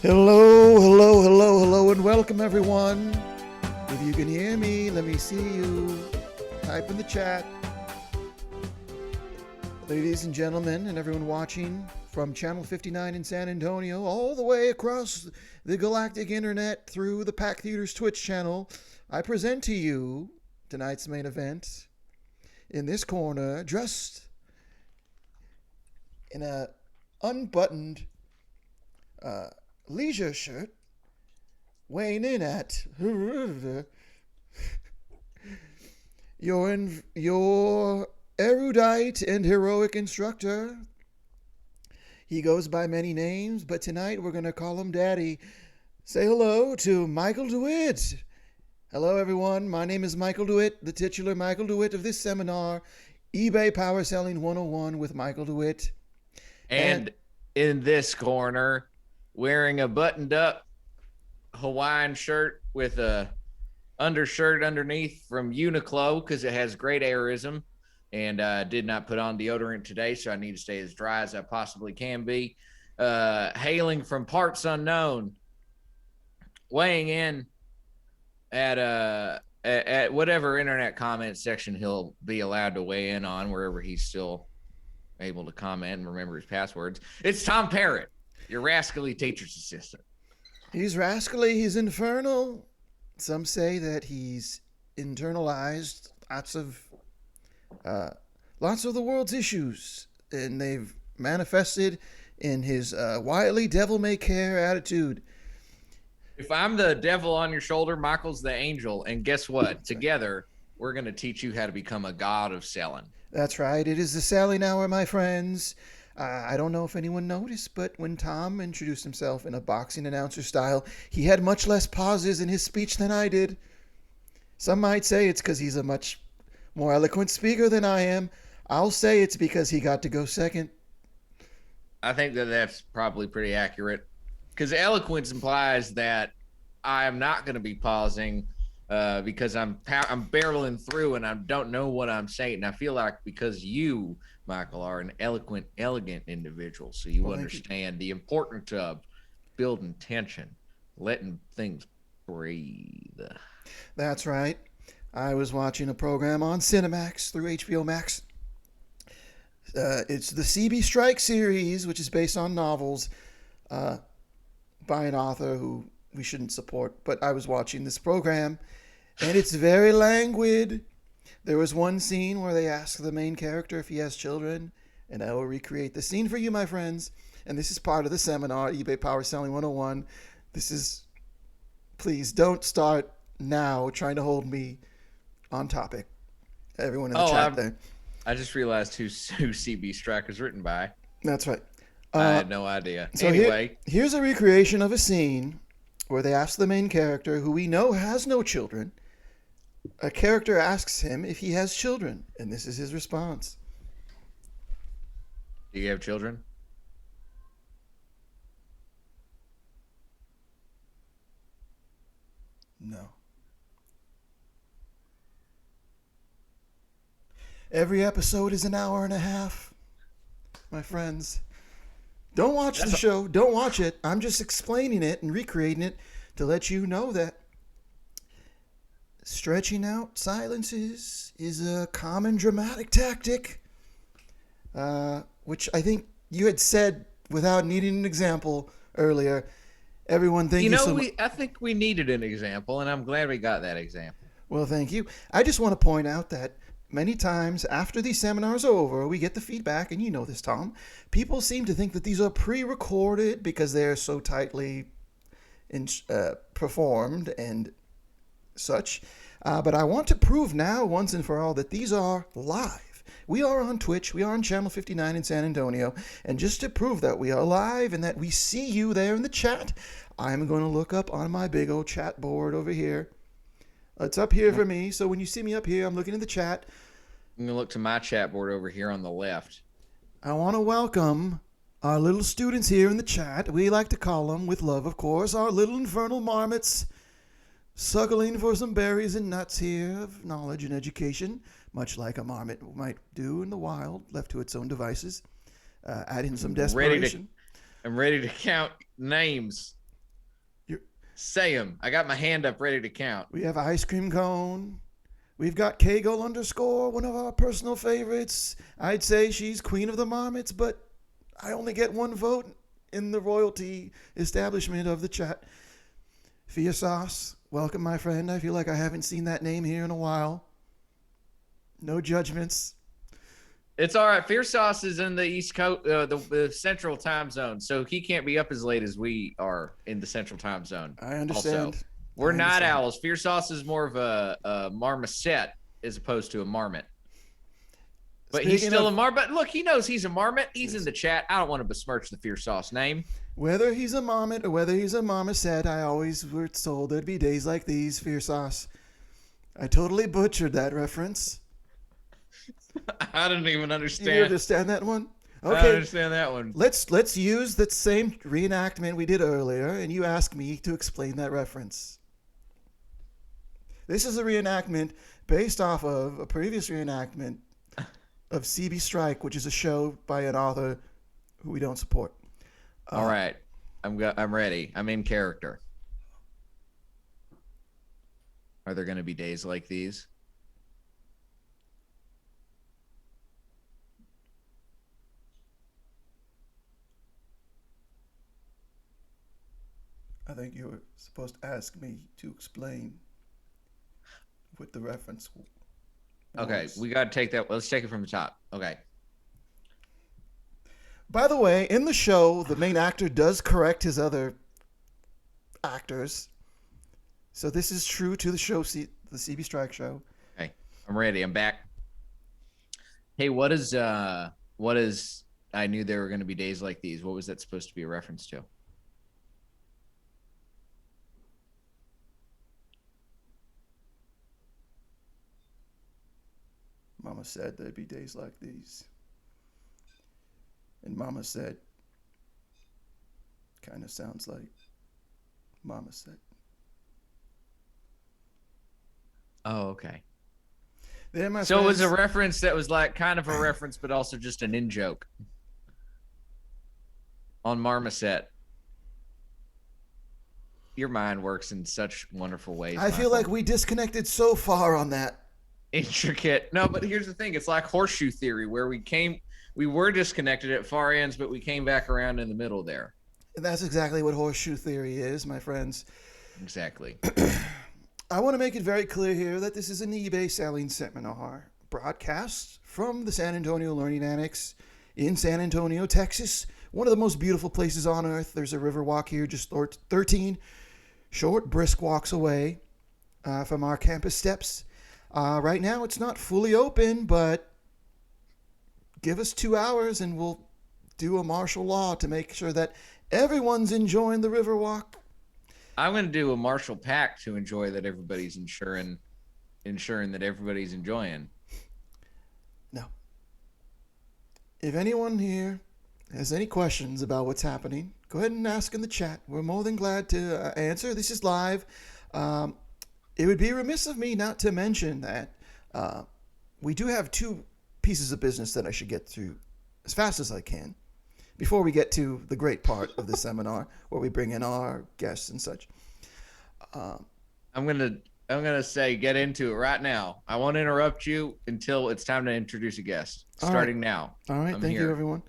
Hello, hello, hello, hello, and welcome everyone. If you can hear me, let me see you. Type in the chat. Ladies and gentlemen, and everyone watching from Channel 59 in San Antonio, all the way across the galactic internet through the Pack Theater's Twitch channel, I present to you tonight's main event. In this corner, dressed in a unbuttoned leisure shirt, weighing in at your erudite and heroic instructor. He goes by many names, but tonight we're going to call him Daddy. Say hello to Michael DeWitt. Hello, everyone. My name is Michael DeWitt, the titular Michael DeWitt of this seminar, eBay Power Selling 101 with Michael DeWitt. And in this corner, wearing a buttoned-up Hawaiian shirt with a undershirt underneath from Uniqlo because it has great airism, and did not put on deodorant today, so I need to stay as dry as I possibly can be. Hailing from parts unknown, weighing in at whatever internet comment section he'll be allowed to weigh in on, wherever he's still able to comment and remember his passwords. It's Tom Parrott, your rascally teacher's assistant. He's rascally, he's infernal. Some say that he's internalized lots of the world's issues, and they've manifested in his wily devil-may-care attitude. If I'm the devil on your shoulder, Michael's the angel, and guess what? Together, we're going to teach you how to become a god of selling. That's right. It is the selling hour, my friends. I don't know if anyone noticed, but when Tom introduced himself in a boxing announcer style, he had much less pauses in his speech than I did. Some might say it's because he's a much more eloquent speaker than I am. I'll say it's because he got to go second. I think that that's probably pretty accurate, because eloquence implies that I am not going to be pausing because I'm barreling through and I don't know what I'm saying. And I feel like because you, Michael, are an eloquent, elegant individual, so you understand the importance of building tension, letting things breathe. That's right. I was watching a program on Cinemax through HBO Max. It's the CB Strike series, which is based on novels by an author who we shouldn't support. But I was watching this program, and it's very languid. There was one scene where they ask the main character if he has children, and I will recreate the scene for you, my friends. And this is part of the seminar, eBay Power Selling 101. Please don't start now trying to hold me on topic. Everyone in the chat there. I just realized who CB Strike is written by. That's right. I had no idea. So anyway. Here's a recreation of a scene where they ask the main character, who we know has no children. A character asks him if he has children, and this is his response. Do you have children? No. Every episode is an hour and a half, my friends. Don't watch the show. Don't watch it. I'm just explaining it and recreating it to let you know that stretching out silences is a common dramatic tactic, which I think you had said without needing an example earlier. Everyone, thank you so much. I think we needed an example, and I'm glad we got that example. Well, thank you. I just want to point out that many times after these seminars are over, we get the feedback, and you know this, Tom. People seem to think that these are pre-recorded because they're so tightly performed and such. But I want to prove now, once and for all, that these are live. We are on Twitch. We are on Channel 59 in San Antonio. And just to prove that we are live and that we see you there in the chat, I'm going to look up on my big old chat board over here. It's up here for me. So when you see me up here, I'm looking in the chat. I'm going to look to my chat board over here on the left. I want to welcome our little students here in the chat. We like to call them, with love, of course, our little infernal marmots, suckling for some berries and nuts here of knowledge and education, much like a marmot might do in the wild, left to its own devices. Add in some desperation. I'm ready to count names. Say them. I got my hand up ready to count. We have ice cream cone. We've got Kegel underscore, one of our personal favorites. I'd say she's queen of the marmots, but I only get one vote in the royalty establishment of the chat. Fia Sauce, welcome, my friend. I feel like I haven't seen that name here in a while. No judgments. It's all right. Fierce Sauce is in the East Coast, the Central Time Zone, so he can't be up as late as we are in the Central Time Zone. I understand. Also, we're night owls. Fierce Sauce is more of a marmoset as opposed to a marmot. But he's still a marmot. Look, he knows he's a marmot. He's in the chat. I don't want to besmirch the Fierce Sauce name. Whether he's a marmot or whether he's a marmoset, I always were told there'd be days like these, Fierce Sauce. I totally butchered that reference. I didn't even understand. You understand that one? Okay. I understand that one. Let's use that same reenactment we did earlier, and you ask me to explain that reference. This is a reenactment based off of a previous reenactment of CB Strike, which is a show by an author who we don't support. All right, I'm ready. I'm in character. Are there going to be days like these? I think you were supposed to ask me to explain what the reference was. Okay, we got to take that. Let's take it from the top. Okay. By the way, in the show, the main actor does correct his other actors. So this is true to the show, the CB Strike show. Okay, I'm ready. I'm back. Hey, what is I knew there were going to be days like these. What was that supposed to be a reference to? Mama said there'd be days like these. And Mama said, kind of sounds like Mama said. Oh, okay. So it was a reference that was like kind of a reference, but also just an in-joke on Marmoset. Your mind works in such wonderful ways. I feel like we disconnected so far on that. Intricate. No, but here's the thing. It's like horseshoe theory where we were disconnected at far ends, but we came back around in the middle there. And that's exactly what horseshoe theory is, my friends. Exactly. I want to make it very clear here that this is an eBay selling seminar broadcast from the San Antonio Learning Annex in San Antonio, Texas. One of the most beautiful places on earth. There's a river walk here, just 13 short, brisk walks away from our campus steps. Right now, it's not fully open, but give us 2 hours and we'll do a martial law to make sure that everyone's enjoying the river walk. I'm going to do a martial pact to enjoy that everybody's ensuring that everybody's enjoying. No. If anyone here has any questions about what's happening, go ahead and ask in the chat. We're more than glad to answer. This is live. It would be remiss of me not to mention that we do have 2 pieces of business that I should get through as fast as I can before we get to the great part of the seminar where we bring in our guests and such. I'm gonna say get into it right now. I won't interrupt you until it's time to introduce a guest. Starting now. All right, thank you, everyone.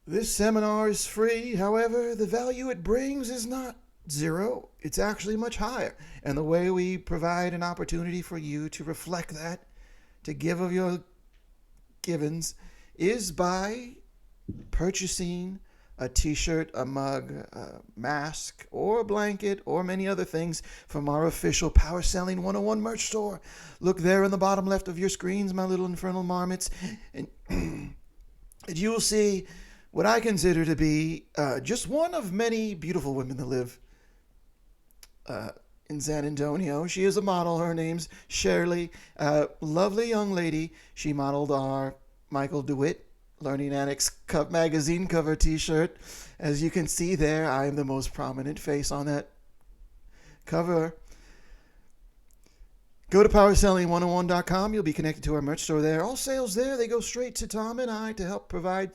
This seminar is free. However, the value it brings is not zero. It's actually much higher. And the way we provide an opportunity for you to reflect that, to give of your givens, is by purchasing a t-shirt, a mug, a mask, or a blanket, or many other things from our official Power Selling 101 merch store. Look there in the bottom left of your screens, my little infernal marmots, and you will see what I consider to be just one of many beautiful women that live in San Antonio. She is a model. Her name's Shirley. Lovely young lady. She modeled our Michael DeWitt Learning Annex Cup magazine cover t-shirt. As you can see there, I am the most prominent face on that cover. Go to powerselling101.com. You'll be connected to our merch store there. All sales there, they go straight to Tom and I to help provide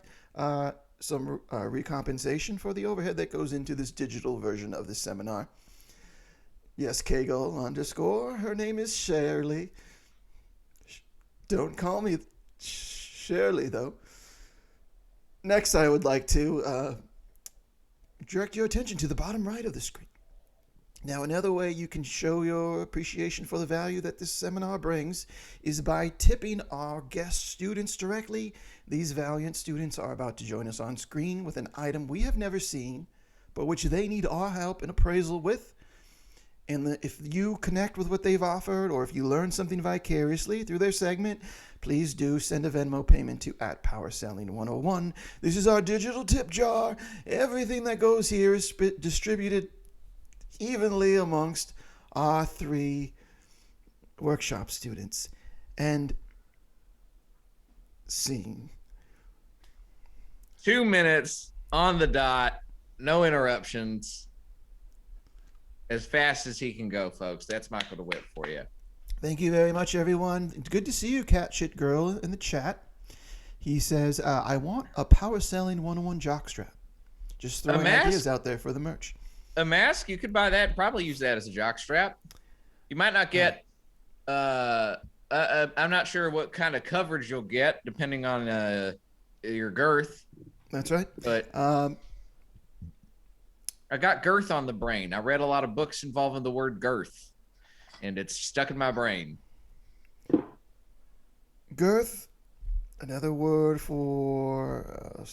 some recompensation for the overhead that goes into this digital version of the seminar. Yes, Kegel _ her name is Shirley. Don't call me Shirley, though. Next, I would like to direct your attention to the bottom right of the screen. Now, another way you can show your appreciation for the value that this seminar brings is by tipping our guest students directly. These valiant students are about to join us on screen with an item we have never seen, but which they need our help and appraisal with. And if you connect with what they've offered, or if you learn something vicariously through their segment, please do send a Venmo payment to @PowerSelling101. This is our digital tip jar. Everything that goes here is distributed evenly amongst our 3 workshop students. And scene. 2 minutes on the dot, no interruptions. As fast as he can go, folks. That's Michael DeWitt for you. Thank you very much, everyone. It's good to see you, Cat Shit Girl, in the chat. He says, I want a Power Selling 101 jockstrap. Just throwing ideas out there for the merch. A mask, you could buy that, probably use that as a jockstrap. You might not get, I'm not sure what kind of coverage you'll get, depending on your girth. That's right. But I got girth on the brain. I read a lot of books involving the word girth, and it's stuck in my brain. Girth, another word for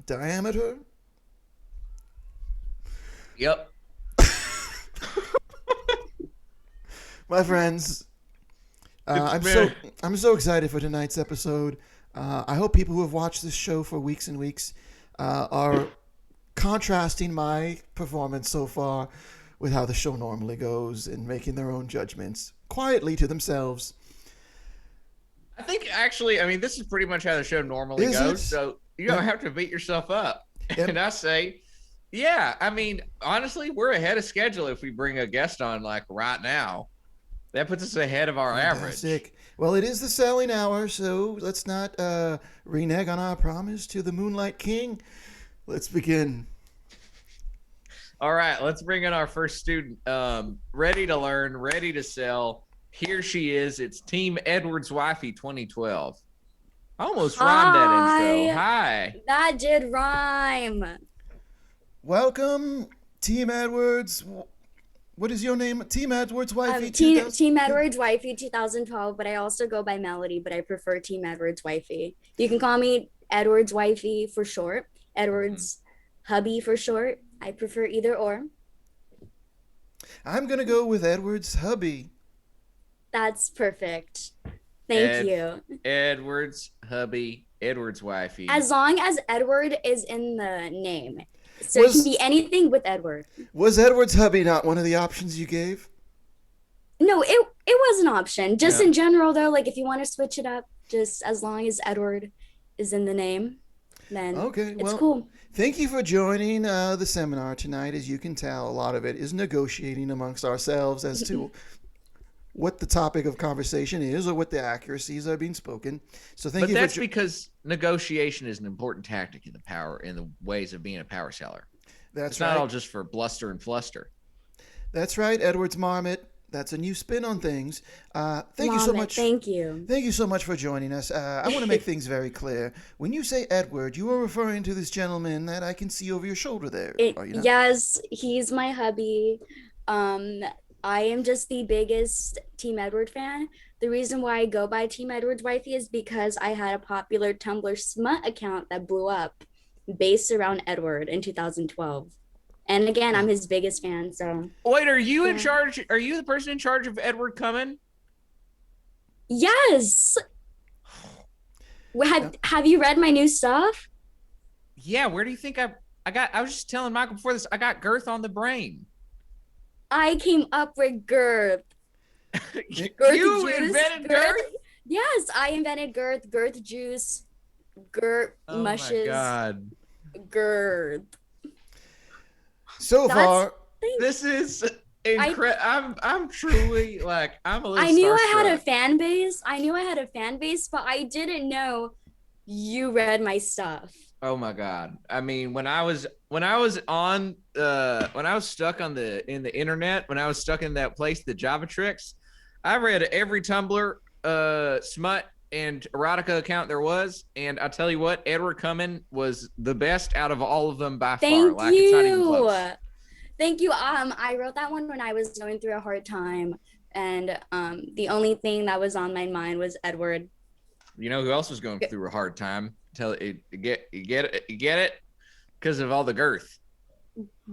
diameter. Yep. My friends, I'm so excited for tonight's episode. I hope people who have watched this show for weeks and weeks are contrasting my performance so far with how the show normally goes and making their own judgments quietly to themselves. I think actually, I mean, this is pretty much how the show normally goes. So you don't have to beat yourself up. Yep. And I say, yeah, I mean, honestly, we're ahead of schedule if we bring a guest on like right now. That puts us ahead of our average. Well, it is the selling hour, so let's not renege on our promise to the Moonlight King. Let's begin. All right, let's bring in our first student. Ready to learn, ready to sell. Here she is. It's Team Edwards Wifey 2012. I almost rhymed that intro. Hi. That did rhyme. Welcome, Team Edwards. What is your name? Team Edwards Wifey? Team Edwards Wifey 2012, but I also go by Melody, but I prefer Team Edwards Wifey. You can call me Edwards Wifey for short. Edwards Hubby for short. I prefer either or. I'm going to go with Edwards Hubby. That's perfect. Thank you. Edwards Hubby, Edwards Wifey. As long as Edward is in the name. So it can be anything with Edward. Was Edwards Hubby not one of the options you gave? No, it was an option. Just in general, though, like if you want to switch it up, just as long as Edward is in the name. Then it's cool. Thank you for joining the seminar tonight. As you can tell, a lot of it is negotiating amongst ourselves as to what the topic of conversation is or what the accuracies are being spoken. So thank you. But that's because negotiation is an important tactic in the ways of being a power seller. It's not all just for bluster and fluster. That's right, Edwards Marmot. That's a new spin on things. Thank you so much. Thank you. Thank you so much for joining us. I want to make things very clear. When you say Edward, you are referring to this gentleman that I can see over your shoulder there. Are you not? Yes, he's my hubby. I am just the biggest Team Edward fan. The reason why I go by Team Edwards Wifey is because I had a popular Tumblr smut account that blew up based around Edward in 2012. And again, I'm his biggest fan. So wait, are you in charge? Are you the person in charge of Edward coming? Yes. Have you read my new stuff? Yeah. Where do you think I was just telling Michael before this, I got girth on the brain. I came up with girth. You invented girth? Yes, I invented girth juice, girth mushes. Oh my God. Girth. So far, this is incredible. I'm truly like, I'm a little I knew starstruck. I had a fan base, but I didn't know you read my stuff. Oh my God. I mean, when I was on when I was stuck on the internet, when I was stuck in that place, the Java Tricks, I read every Tumblr smut and erotica account there was, and I tell you what, Edward Cullen was the best out of all of them by far. Thank Like it's not even close. you. Thank you. I wrote that one when I was going through a hard time, and the only thing that was on my mind was Edward. You know who else was going through a hard time? You get it because of all the girth.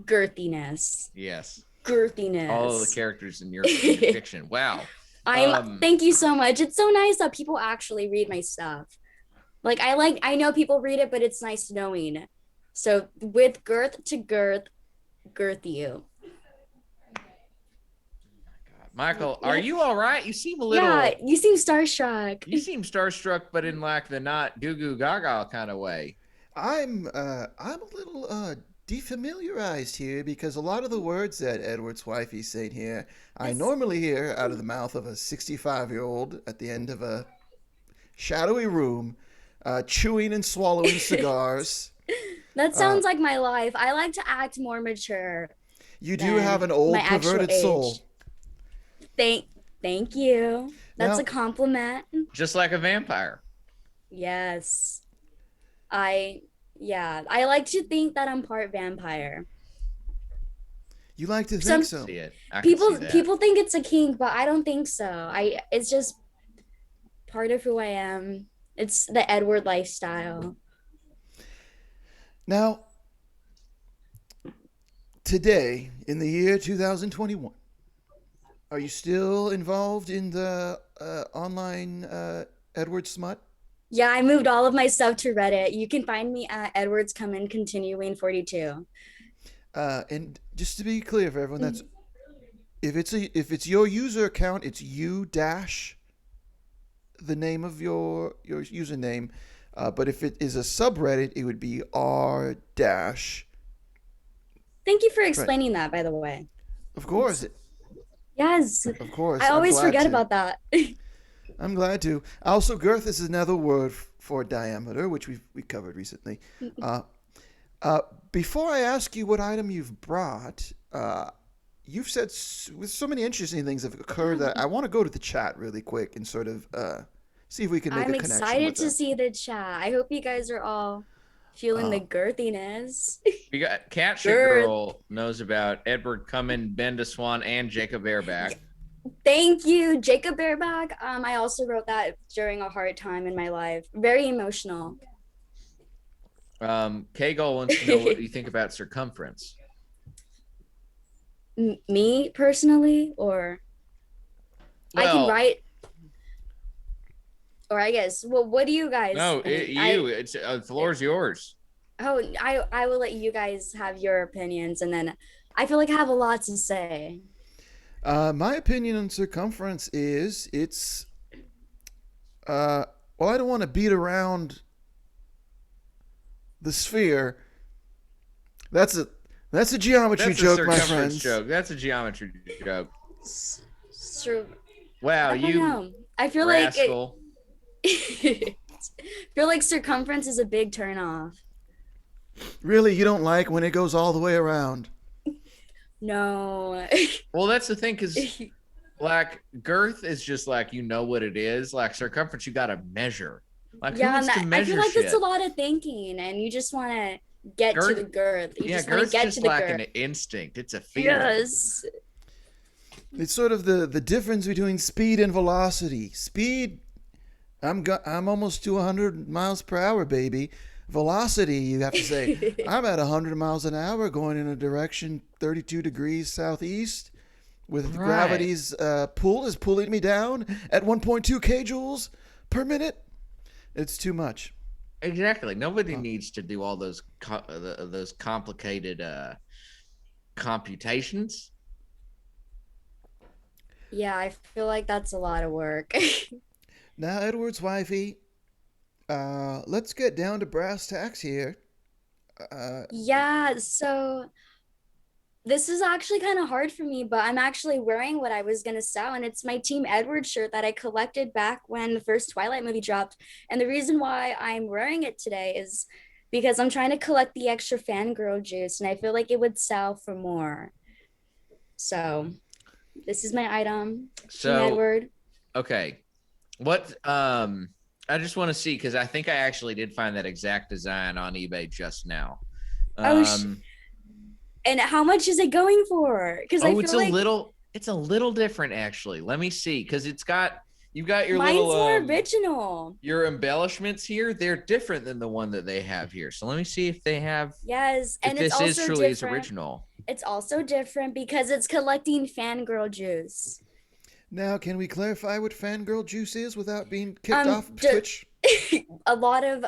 Girthiness. Yes. Girthiness. All of the characters in your fiction. Wow. Thank you so much. It's so nice that people actually read my stuff. Like I know people read it, but it's nice knowing. So with girth to girth, girth you. Michael, are you all right? You seem a little. Yeah, you seem starstruck. You seem starstruck, but in like the not goo goo gaga kind of way. I'm a little defamiliarized here because a lot of the words that Edward's wifey said here, I normally hear out of the mouth of a 65-year-old at the end of a shadowy room, chewing and swallowing cigars. That sounds like my life. I like to act more mature. You do have an old perverted soul. Thank you. That's a compliment. Just like a vampire. Yes. I like to think that I'm part vampire. You like to think so? People think it's a kink, but I don't think so. It's just part of who I am. It's the Edward lifestyle. Now, today in the year 2021, are you still involved in the online Edward smut? Yeah, I moved all of my stuff to Reddit. You can find me at Edwards Coming Continuing 42. And just to be clear for everyone, that's if it's your user account, it's you dash the name of your username. But if it is a subreddit, it would be r dash. Thank you for explaining that, by the way. Of course. Yes. Of course. I always forget about that. I'm glad to. Also, girth is another word for diameter, which we covered recently. Before I ask you what item you've brought, you've said with so many interesting things have occurred that I want to go to the chat really quick and sort of see if we can make a connection. I'm excited to see the chat. I hope you guys are all feeling the girthiness. We got Cat Shit Girl knows about Edward Cullen, Ben DeSwan, and Jacob Bareback. Thank you, Jacob Bareback. I also wrote that during a hard time in my life. Very emotional. Kagol wants to know what you think about circumference. Me personally, or I can write, or I guess. Well, what do you guys? No, it's the floor's yours. Oh, I will let you guys have your opinions, and then I feel like I have a lot to say. My opinion on circumference is it's well, I don't want to beat around the sphere. That's a geometry joke, my friends. That's a geometry joke. Wow, I feel rascal. I feel like circumference is a big turnoff. Really, you don't like when it goes all the way around? No. Well, that's the thing, because like girth is just like what it is. Like circumference, you got to measure. Like who wants to measure? I feel like shit? it's a lot of thinking, and you just want to get to the girth. You just want to girth's get just to the like girth. An instinct. It's a feeling. Yes. It's sort of the difference between speed and velocity. Speed, I'm almost to 100 miles per hour, baby. Velocity, you have to say, I'm at 100 miles an hour going in a direction 32 degrees southeast with gravity's pull is pulling me down at 1.2 kjoules per minute. It's too much. Exactly. Nobody needs to do all those complicated computations. Yeah, I feel like that's a lot of work. Now, Edward's wifey, let's get down to brass tacks here. Yeah, so this is actually kind of hard for me, but I'm actually wearing what I was going to sell, and it's my Team Edward shirt that I collected back when the first Twilight movie dropped. And the reason why I'm wearing it today is because I'm trying to collect the extra fangirl juice and I feel like it would sell for more. So this is my item. Team So, Edward. okay. What I just want to see because I think I actually did find that exact design on eBay just now. Oh, Um and how much is it going for? Because I oh, feel like it's a little different actually. Let me see because you've got your little mine's more original. your embellishments here. They're different than the one that they have here. So let me see if they have Yes, if and it's this is also truly its different. original. It's also different because it's collecting fangirl juice. Now, can we clarify what fangirl juice is without being kicked off Twitch? A lot of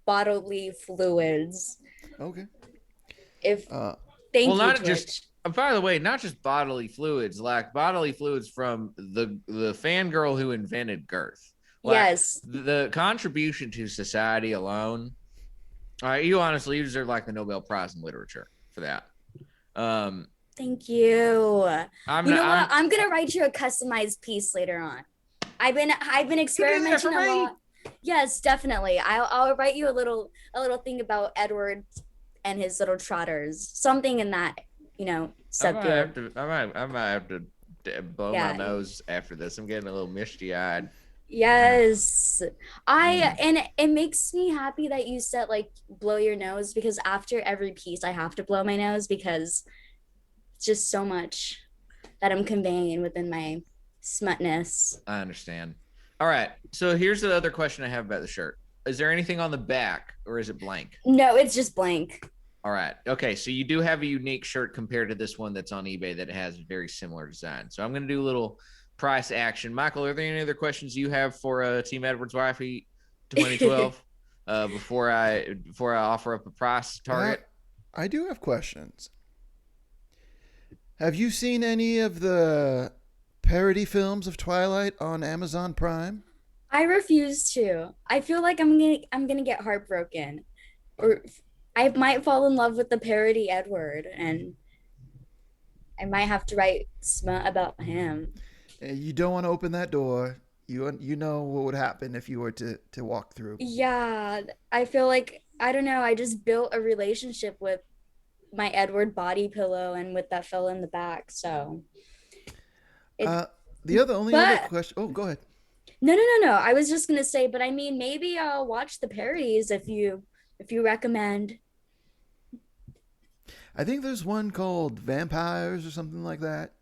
bodily fluids. Okay. If Uh, thank Well, you, not Twitch. just by the way, not just bodily fluids, like bodily fluids from the fangirl who invented girth. Like Yes. the contribution to society alone. You honestly deserve like the Nobel Prize in literature for that. Thank you. I'm You not. know what? I'm. I'm gonna write you a customized piece later on. I've been You do that for experimenting a me. lot. Yes, definitely. I'll write you a little thing about Edward and his little trotters. Something in that, I might have subfield. to. I might have to blow my Yeah. nose after this. I'm getting a little misty eyed. Yes. Mm. And it makes me happy that you said like blow your nose because after every piece I have to blow my nose because it's just so much that I'm conveying within my smutness. I understand. All right. So here's the other question I have about the shirt. Is there anything on the back or is it blank? No, it's just blank. All right. Okay. So you do have a unique shirt compared to this one that's on eBay that has very similar design. So I'm going to do a little price action. Michael, are there any other questions you have for Team Edwards Wifey 2012 before I offer up a price target? I do have questions. Have you seen any of the parody films of Twilight on Amazon Prime? I refuse to. I feel like I'm gonna get heartbroken, or I might fall in love with the parody Edward, and I might have to write smut about him. You don't want to open that door. You know what would happen if you were to walk through. Yeah, I feel like I don't know. I just built a relationship with my Edward body pillow and with that fella in the back. So, it, The only other question. Oh, go ahead. no. I was just gonna say, but I mean, maybe I'll watch the parodies if you recommend. I think there's one called Vampires or something like that.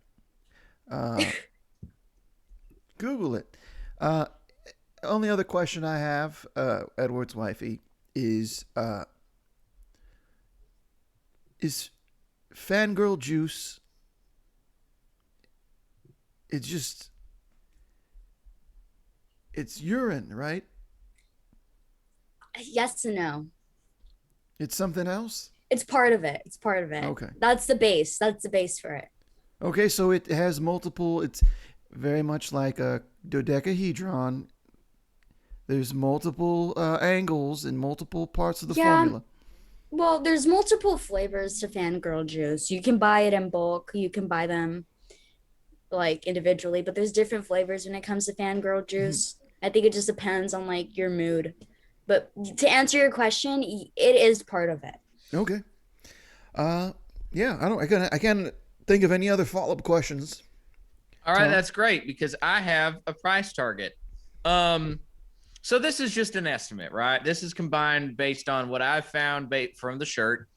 Google it. Only other question I have, Edward's wifey, is fangirl juice. It's urine, right? Yes and no. It's something else? It's part of it. It's part of it. Okay. That's the base. That's the base for it. Okay, so it has multiple, it's very much like a dodecahedron. There's multiple angles and multiple parts of the formula. Well, there's multiple flavors to fangirl juice. You can buy it in bulk. You can buy them like individually, but there's different flavors when it comes to fangirl juice. I think it just depends on like your mood. But to answer your question, it is part of it. Okay. Yeah, I can't think of any other follow-up questions. All right, that's great because I have a price target. So this is just an estimate, right? This is combined based on what I've found from the shirt,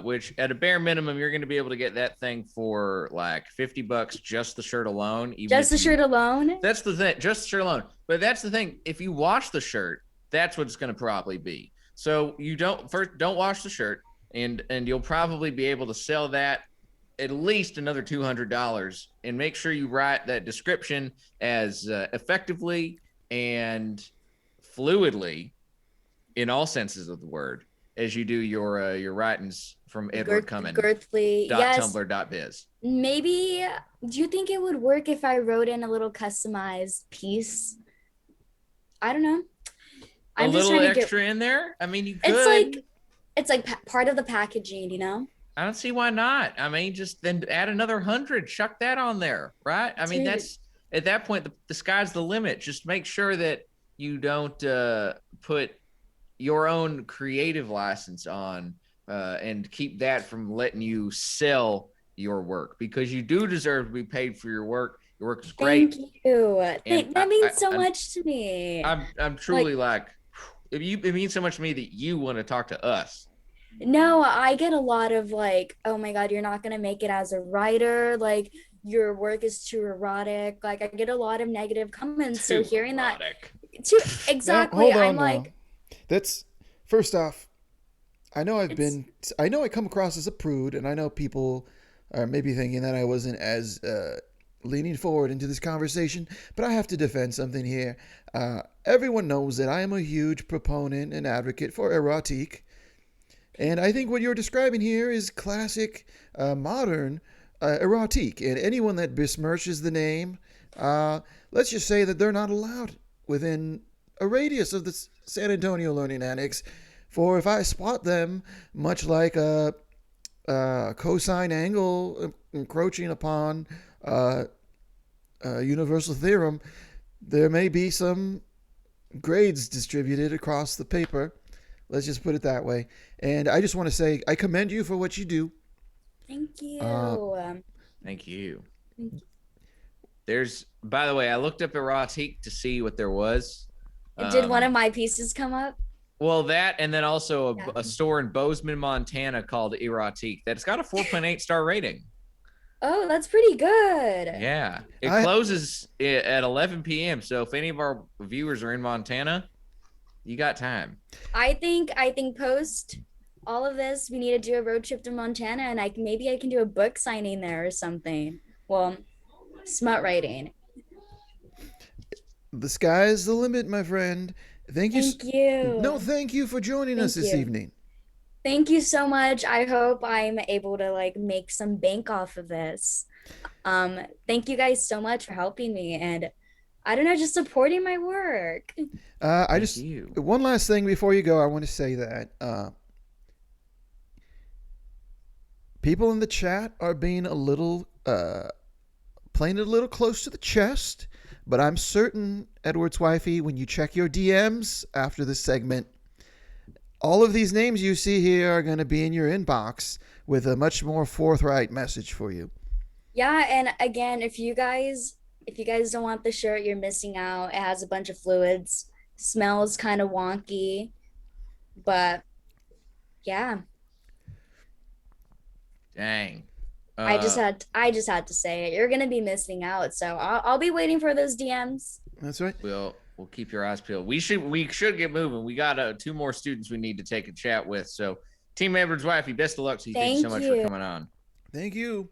which at a bare minimum, you're going to be able to get that thing for like $50 just the shirt alone. Just the shirt alone? That's the thing, just the shirt alone. But that's the thing. If you wash the shirt, that's what it's going to probably be. So you don't wash the shirt, and you'll probably be able to sell that at least another $200, and make sure you write that description as effectively and fluidly in all senses of the word as you do your writings from Edward Cummins. Girthly. Yes. Tumblr.biz. Maybe, do you think it would work if I wrote in a little customized piece? I don't know. I'm a little extra in there? I mean, you could. It's like part of the packaging, you know? I don't see why not. I mean, just then add another 100, chuck that on there, right? I mean, that's at that point, the sky's the limit. Just make sure that you don't put your own creative license on, and keep that from letting you sell your work, because you do deserve to be paid for your work. Your work is Thank great, you. and That means so much to me. I'm Like, truly like, it means so much to me that you want to talk to us. no, I get a lot of like, oh my God, you're not gonna make it as a writer. Like, your work is too erotic. Like, I get a lot of negative comments. So Too hearing that, erotic. too Now, exactly, hold I'm on now. like, That's first off. it's I know I come across as a prude, and I know people are maybe thinking that I wasn't as leaning forward into this conversation, but I have to defend something here. Everyone knows that I am a huge proponent and advocate for erotique, and I think what you're describing here is classic modern erotique, and anyone that besmirches the name, uh, let's just say that they're not allowed within a radius of the San Antonio Learning Annex. For if I spot them, much like a cosine angle encroaching upon uh, a universal theorem, there may be some grades distributed across the paper. Let's just put it that way. And I just want to say I commend you for what you do. thank Uh, you. Thank you. Thank you. There's, by the way, I looked up erotique to see what there was. Did one Um, of my pieces come up? well, that, and then also Yeah. a store in Bozeman, Montana called Erotique that's got a 4.8-star rating. Oh, that's pretty good. Yeah. It I closes at 11 p.m. So if any of our viewers are in Montana, you got time. I think post all of this, we need to do a road trip to Montana, and maybe I can do a book signing there or something. Well, smut writing. The sky is the limit, my friend. Thank you. Thank No, you. thank you for joining us Thank this you. evening. Thank you so much. I hope I'm able to like make some bank off of this. Thank you guys so much for helping me and I don't know, just supporting my work. I Thank just you. one last thing before you go. I want to say that people in the chat are being a little playing it a little close to the chest, but I'm certain, Edward's wifey, when you check your DMs after this segment, all of these names you see here are going to be in your inbox with a much more forthright message for you. Yeah, and again, if you guys don't want the shirt, you're missing out. It has a bunch of fluids, smells kind of wonky, but yeah, Dang. I just had to say it. You're gonna be missing out, so I'll be waiting for those DMs. That's right. We'll keep your eyes peeled. We should get moving. We got two more students we need to take a chat with. So, Team Edwards wifey, best of luck to you. Thank you so Thank much for you. coming on. Thank you.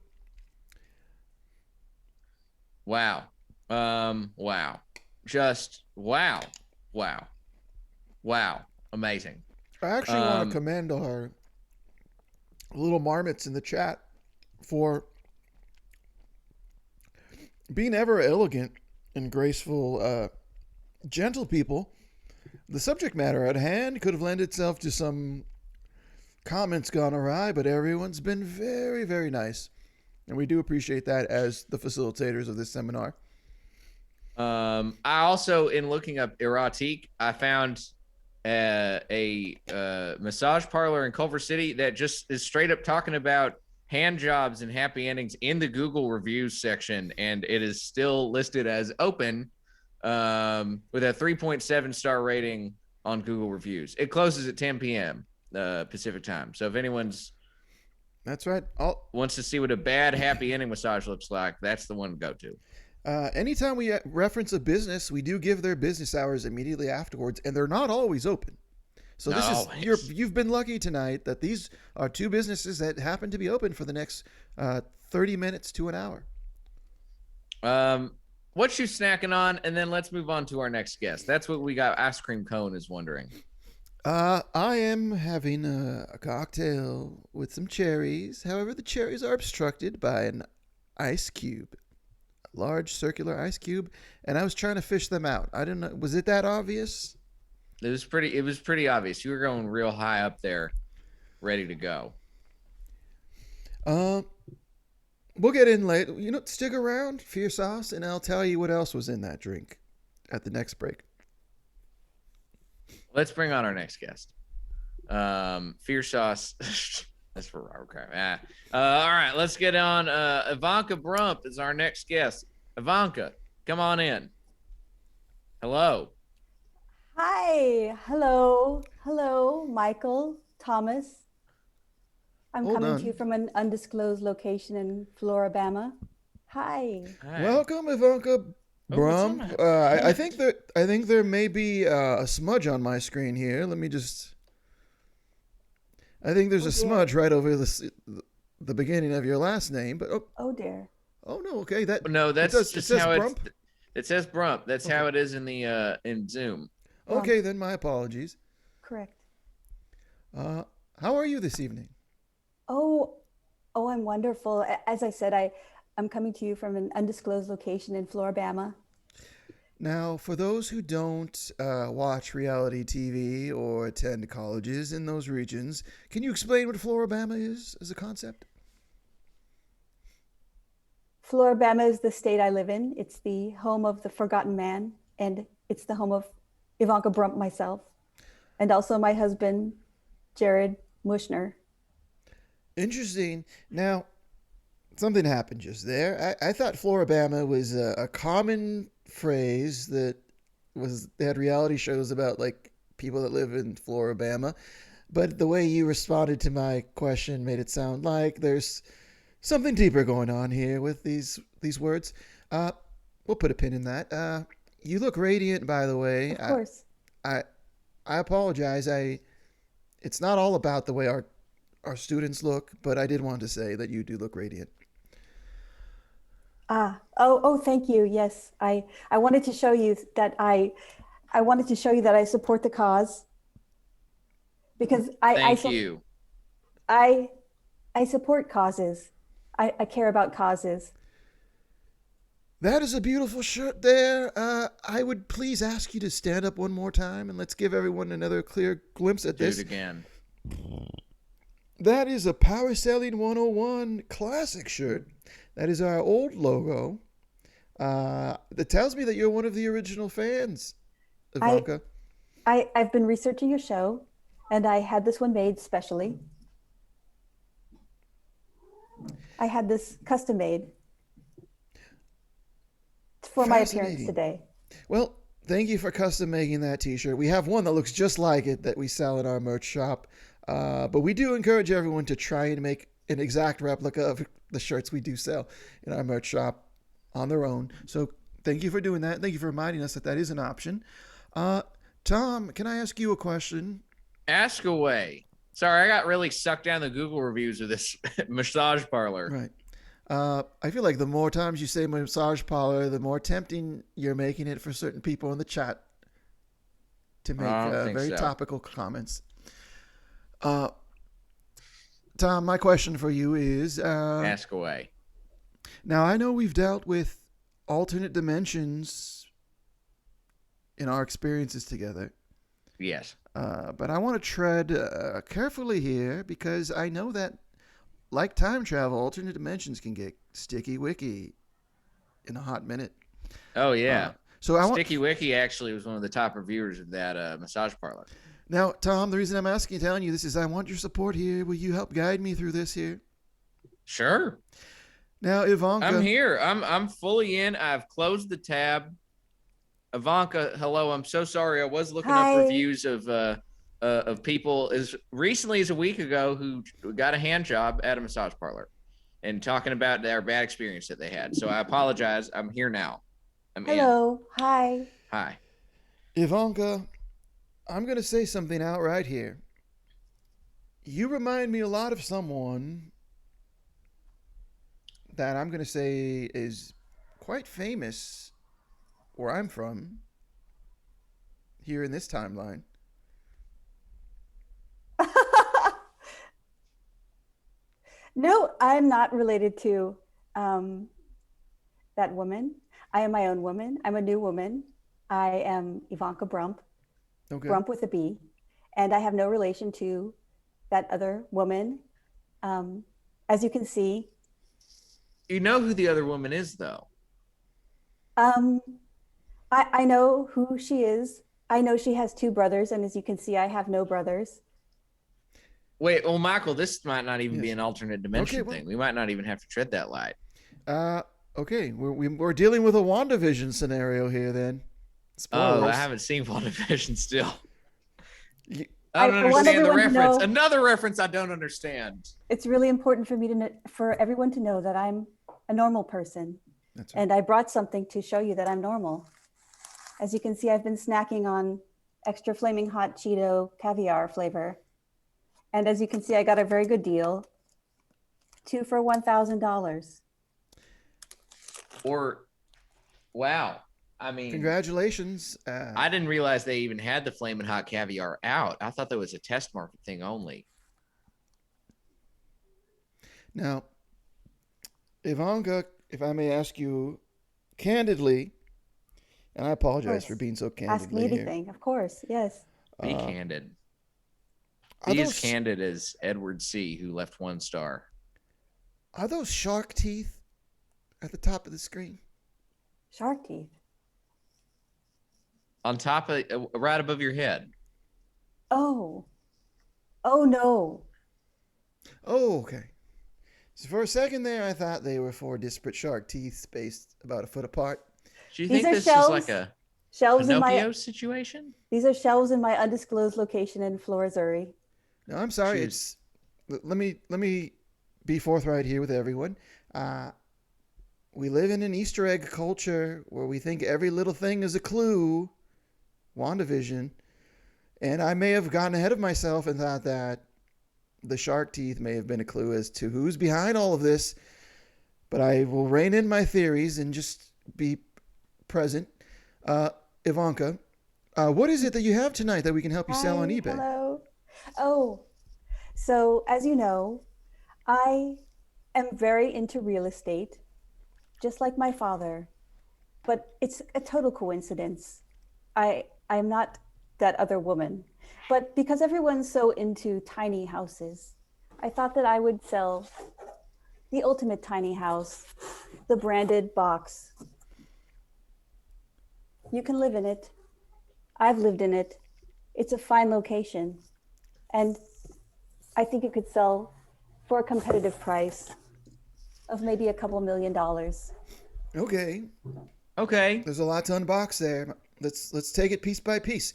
Wow. Wow. Just wow. Wow. Wow. Amazing. I actually want to commend our little marmots in the chat for being ever elegant and graceful, gentle people. The subject matter at hand could have lent itself to some comments gone awry, but everyone's been very, very nice. And we do appreciate that as the facilitators of this seminar. I also, in looking up erotique, I found a massage parlor in Culver City that just is straight up talking about hand jobs and happy endings in the Google reviews section, and it is still listed as open with a 3.7-star rating on Google reviews. It closes at 10 p.m. Pacific time. So if anyone's That's right. wants to see what a bad happy ending massage looks like, that's the one to go to. Anytime we reference a business, we do give their business hours immediately afterwards, and they're not always open. So this is you've been lucky tonight that these are two businesses that happen to be open for the next 30 minutes to an hour. What you snacking on? And then let's move on to our next guest. That's what we got. Ice cream cone is wondering. I am having a cocktail with some cherries. However, the cherries are obstructed by an ice cube, a large circular ice cube, and I was trying to fish them out. I don't know. Was it that obvious? It was pretty obvious. You were going real high up there, ready to go. We'll get in late. Stick around for your sauce, and I'll tell you what else was in that drink at the next break. Let's bring on our next guest. Fear Sauce. That's for Robert Crime. All right, let's get on. Ivanka Brump is our next guest. Ivanka, come on in. Hello. Hi, hello, Michael, Thomas. I'm Hold coming on. to you from an undisclosed location in Floribama. Hi. Hi. Welcome, Ivanka Brump. what's up? I think there may be a smudge on my screen here. Let me just. I think there's a smudge right over the beginning of your last name, but Oh dear. oh no, okay, that No, that's it just says how Brump. it says Brump. That's how it is in the in Zoom. Okay, then my apologies. Correct. How are you this evening? Oh, I'm wonderful. As I said, I'm coming to you from an undisclosed location in Floribama. Now, for those who don't watch reality TV or attend colleges in those regions, can you explain what Floribama is as a concept? Floribama is the state I live in. It's the home of the Forgotten Man, and it's the home of Ivanka Brump, myself, and also my husband, Jared Mushner. Interesting. Now, something happened just there. I thought Floribama was a common phrase that they had reality shows about like people that live in Floribama, but the way you responded to my question made it sound like there's something deeper going on here with these words. We'll put a pin in that. You look radiant, by the way. Of course. I apologize. It's not all about the way our students look, but I did want to say that you do look radiant. Thank you. Yes, I wanted to show you that I support the cause because Thank you. I support causes. I care about causes. That is a beautiful shirt there. I would please ask you to stand up one more time and let's give everyone another clear glimpse at Do this. it again. That is a Power Selling 101 classic shirt. That is our old logo. That tells me that you're one of the original fans, Ivanka. I've been researching your show, and I had this one made specially. I had this custom made for my appearance today. Well, thank you for custom making that t-shirt. We have one that looks just like it that we sell in our merch shop. But we do encourage everyone to try and make an exact replica of the shirts we do sell in our merch shop on their own. So thank you for doing that. Thank you for reminding us that that is an option. Tom, can I ask you a question? Ask away. Sorry, I got really sucked down the Google reviews of this massage parlor. Right. I feel like the more times you say massage parlor, the more tempting you're making it for certain people in the chat to make very topical comments. Tom, my question for you is... ask away. Now, I know we've dealt with alternate dimensions in our experiences together. Yes. But I want to tread carefully here because I know that, like time travel, alternate dimensions can get sticky-wicky in a hot minute. Oh, yeah. Sticky Wiki actually was one of the top reviewers of that massage parlor. Now, Tom, the reason I'm telling you this is I want your support here. Will you help guide me through this here? Sure. Now, Ivanka. I'm here. I'm fully in. I've closed the tab. Ivanka, hello. I'm so sorry. I was looking up reviews of people as recently as a week ago who got a hand job at a massage parlor and talking about their bad experience that they had. So I apologize. I'm here now. Hello. Hi. Hi. Ivanka, I'm going to say something outright here. You remind me a lot of someone that I'm going to say is quite famous where I'm from, here in this timeline. No, I'm not related to that woman. I am my own woman. I'm a new woman. I am Ivanka Brump. Okay. Brump with a B. And I have no relation to that other woman. As you can see. You know who the other woman is, though. I know who she is. I know she has 2 brothers, and as you can see, I have no brothers. Wait, well, Michael, this might not even be Yes. an alternate dimension Okay, well- thing. We might not even have to tread that light. Okay, we're dealing with a WandaVision scenario here then. Spoilers. Oh, I haven't seen WandaVision still. You- I don't I want understand the everyone to reference. know- Another reference I don't understand. It's really important for me to for everyone to know that I'm a normal person. That's right. And I brought something to show you that I'm normal. As you can see, I've been snacking on extra flaming hot Cheeto caviar flavor. And as you can see, I got a very good deal. 2 for $1,000. Or, wow. I mean, Congratulations. I didn't realize they even had the Flamin' Hot Caviar out. I thought that was a test market thing only. Now, Ivanka, if I may ask you candidly, and I apologize for being so candidly Ask me anything, here. of course. Yes. Be candid. Are Be as those, candid as Edward C., who left 1 star. are those shark teeth at the top of the screen? Shark teeth. On top of, right above your head. Oh. Oh, no. Oh, okay. So for a second there, I thought they were 4 disparate shark teeth spaced about a foot apart. Do you These think are this shelves- is like a Shelves in Pinocchio my, situation? these are shelves in my undisclosed location in Florizuri. No, I'm sorry. Choose. Let me be forthright here with everyone. We live in an Easter egg culture where we think every little thing is a clue. WandaVision, and I may have gotten ahead of myself and thought that the shark teeth may have been a clue as to who's behind all of this. But I will rein in my theories and just be present. Ivanka, what is it that you have tonight that we can help you sell on Hi, eBay? Hello. Oh, so as you know, I am very into real estate, just like my father, but it's a total coincidence. I'm not that other woman, but because everyone's so into tiny houses, I thought that I would sell the ultimate tiny house, the branded box. You can live in it. I've lived in it. It's a fine location. And I think it could sell for a competitive price of maybe a couple $1 million. Okay, Okay. there's a lot to unbox there. Let's take it piece by piece.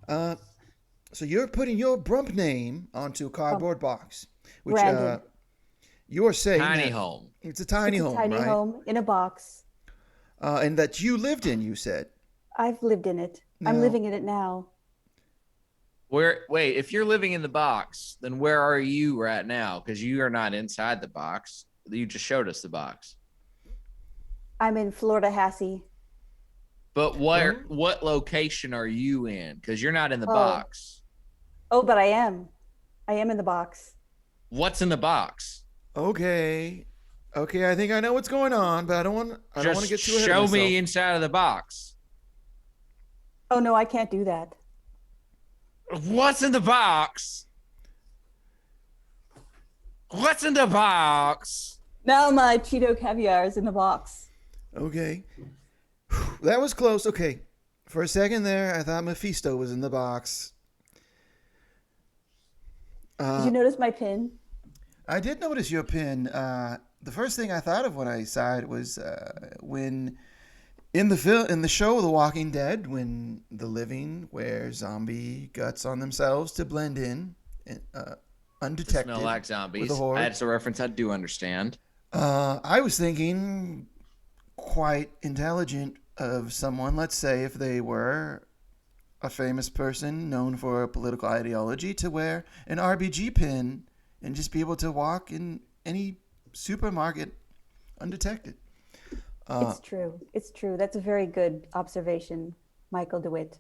So you're putting your Brump name onto a cardboard box, which Branded. you're saying Tiny that home. it's a tiny It's a home, tiny right? home in a box. And that you lived in. You said. I've lived in it. I'm No. living in it now. Wait, if you're living in the box, then where are you right now? Because you are not inside the box. You just showed us the box. I'm in Florida Hassie. But what location are you in? Because you're not in the Oh. box. Oh, but I am. I am in the box. What's in the box? Okay. I think I know what's going on, but I don't want to Just get too ahead show of me myself. inside of the box. Oh, no, I can't do that. What's in the box? What's in the box? Now my Cheeto caviar is in the box. Okay. That was close. Okay. For a second there, I thought Mephisto was in the box. Did you notice my pin? I did notice your pin. The first thing I thought of when I saw it was when in the show The Walking Dead, when the living wear zombie guts on themselves to blend in, undetected. Smell like zombies. with a horde. That's a reference I do understand. I was thinking quite intelligent of someone. Let's say if they were a famous person known for a political ideology, to wear an RBG pin and just be able to walk in any supermarket undetected. It's true. It's true. That's a very good observation, Michael DeWitt.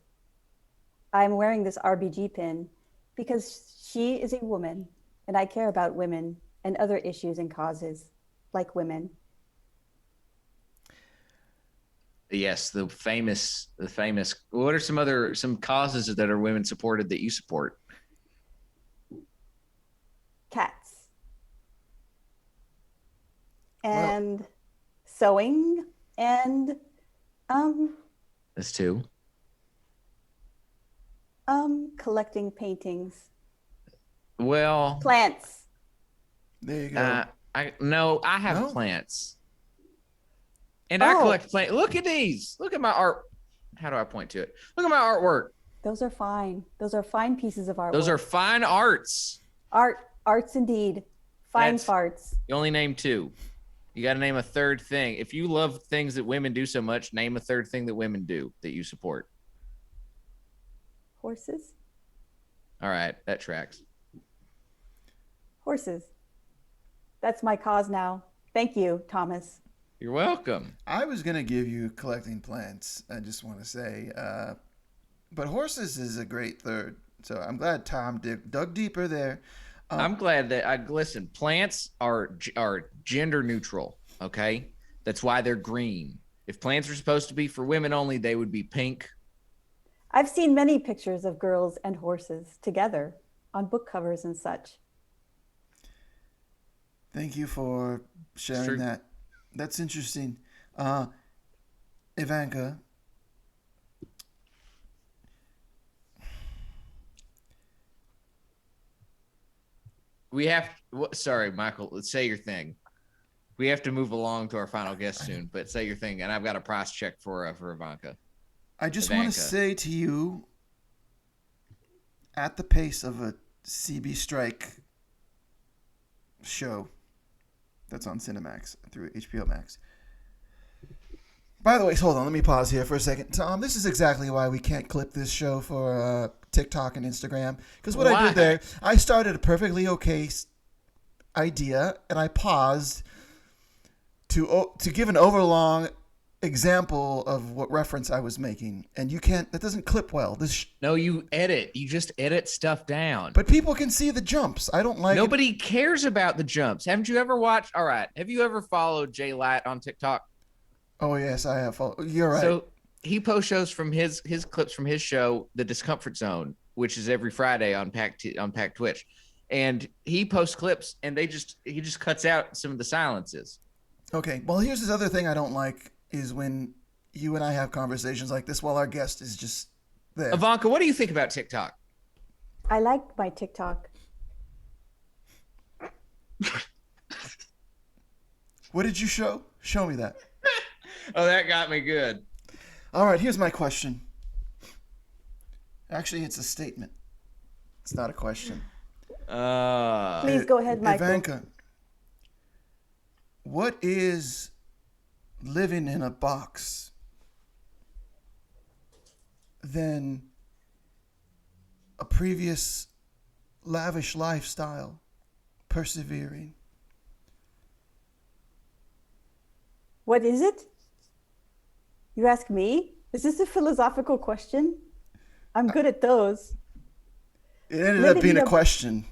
I'm wearing this RBG pin because she is a woman and I care about women and other issues and causes like women. Yes, the famous. What are some causes that are women supported that you support? Cats. And sewing and That's two. Collecting paintings. Well, Plants. There you go. I have No? plants. And I collect plants. Look at these. Look at my art. How do I point to it? Look at my artwork. Those are fine. Those are fine pieces of artwork. Those are fine arts. Arts indeed. Fine farts. You only name 2. You got to name a third thing. If you love things that women do so much, name a third thing that women do that you support. Horses. All right, that tracks. Horses. That's my cause now. Thank you, Thomas. You're welcome. I was going to give you collecting plants, I just want to say. But horses is a great third. So I'm glad Tom dug deeper there. I'm glad that listen, plants are gender neutral, okay? That's why they're green. If plants are supposed to be for women only, they would be pink. I've seen many pictures of girls and horses together on book covers and such. Thank you for sharing that. That's interesting. Ivanka, We have sorry, Michael, let's say your thing. We have to move along to our final guest soon, but say your thing, and I've got a price check for Ivanka. I just want to say to you, at the pace of a CB strike show that's on Cinemax through HBO Max. By the way, hold on, let me pause here for a second. Tom, this is exactly why we can't clip this show for TikTok and Instagram. Because what I did there, I started a perfectly okay idea, and I paused to give an overlong example of what reference I was making. And you can't, that doesn't clip well. No, you edit. You just edit stuff down. But people can see the jumps. I don't like Nobody cares about the jumps. Haven't you ever watched? All right. Have you ever followed Jay Light on TikTok? Oh, yes, I have. You're right. So he posts shows from his clips from his show, The Discomfort Zone, which is every Friday on Pack Twitch. And he posts clips, and he just cuts out some of the silences. Okay. Well, here's this other thing I don't like is when you and I have conversations like this while our guest is just there. Ivanka, what do you think about TikTok? I like my TikTok. What did you show? Show me that. Oh, that got me good. All right, here's my question. Actually, it's a statement. It's not a question. Please go ahead, Michael. Ivanka, what is living in a box than a previous lavish lifestyle, persevering? What is it? You ask me? Is this a philosophical question? I'm good at those. It ended up being a question.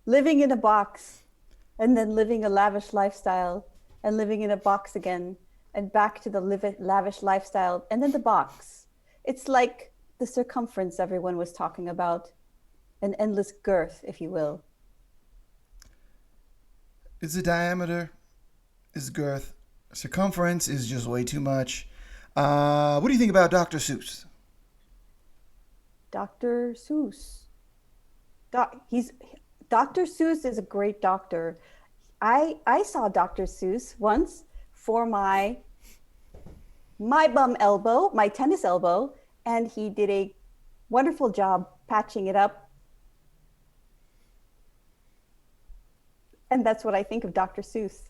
Living in a box, and then living a lavish lifestyle, and living in a box again, and back to the lavish lifestyle, and then the box. It's like the circumference everyone was talking about, an endless girth, if you will. It's the diameter, is girth. Circumference is just way too much. What do you think about Dr. Seuss? Dr. Seuss. Dr. Seuss is a great doctor. I saw Dr. Seuss once for my bum elbow, my tennis elbow, and he did a wonderful job patching it up. And that's what I think of Dr. Seuss.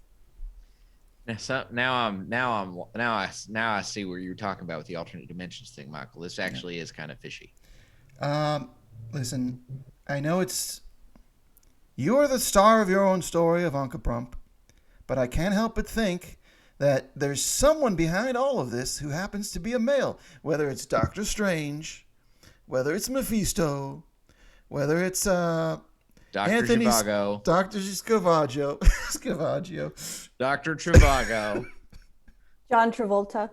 Now I see where you're talking about with the alternate dimensions thing, Michael. This actually is kind of fishy. Listen, I know you're the star of your own story, Ivanka Brump, but I can't help but think that there's someone behind all of this who happens to be a male, whether it's Doctor Strange, whether it's Mephisto, whether it's Dr. Anthony Zhivago. Dr. Scavaggio. Scavaggio. Dr. Trivago. John Travolta.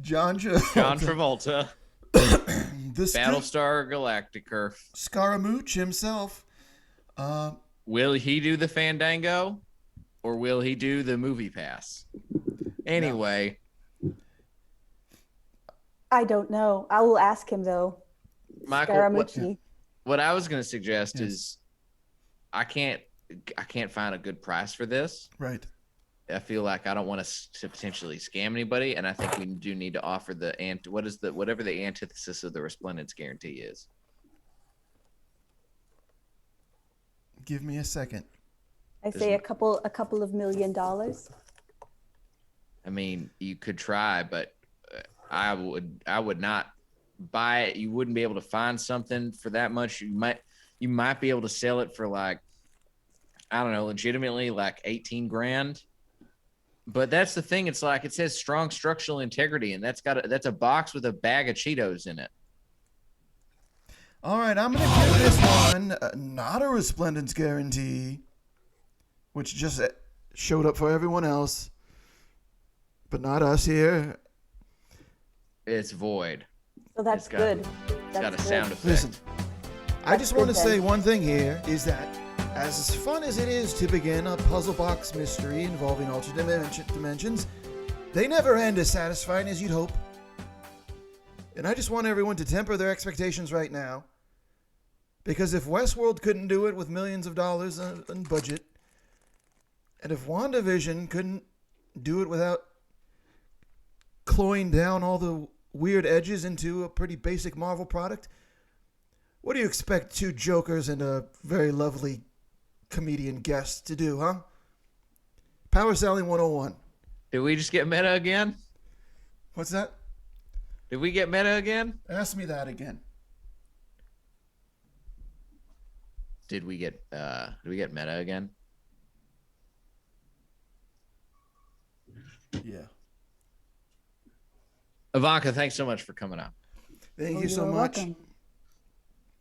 John Travolta. Battlestar Galactica. Scaramouche himself. Will he do the Fandango, or will he do the Movie Pass? Anyway. I don't know. I will ask him, though. Michael, Scaramucci. what I was going to suggest Yes. is I can't find a good price for this. Right. I feel like I don't want to potentially scam anybody, and I think we do need to offer whatever the antithesis of the Resplendence guarantee is. Give me a second. I say a couple of $1 million. I mean, you could try, but I would not buy it. You wouldn't be able to find something for that much. You might be able to sell it for like, I don't know, legitimately like 18 grand. But that's the thing. It's like it says strong structural integrity, and that's a box with a bag of Cheetos in it. All right, I'm going to give this one not a Resplendence guarantee, which just showed up for everyone else, but not us here. It's void. So that's good. It's got a sound effect. Listen, I just want to good say then. one thing here is that as fun as it is to begin a puzzle box mystery involving alternate dimensions, they never end as satisfying as you'd hope. And I just want everyone to temper their expectations right now. Because if Westworld couldn't do it with millions of dollars in budget, and if WandaVision couldn't do it without clawing down all the weird edges into a pretty basic Marvel product, what do you expect two jokers and a very lovely comedian guest to do, huh? Power Selling 101. Did we just get meta again? What's that? Did we get meta again? Ask me that again. Did we get meta again? Yeah. Ivanka, thanks so much for coming on. Thank Oh, you so you're much. welcome.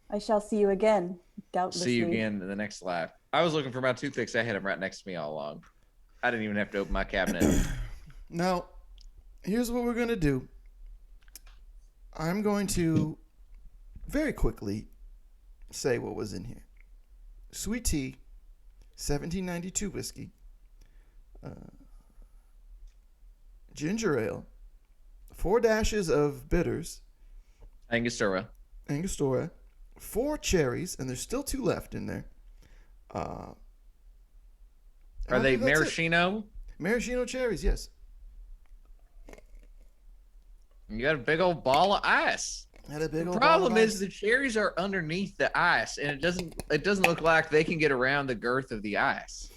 I shall see you again, doubtlessly. See you again in the next live. I was looking for my toothpicks. I had them right next to me all along. I didn't even have to open my cabinet. Now, here's what we're going to do. I'm going to very quickly say what was in here. Sweet tea, 1792 whiskey, ginger ale, 4 dashes of bitters, Angostura. 4 cherries, and there's still 2 left in there. Are they maraschino? Maraschino cherries, yes. You got a big old ball of ice. Had a big The old problem ball of is ice. the cherries are underneath the ice, and it doesn't look like they can get around the girth of the ice.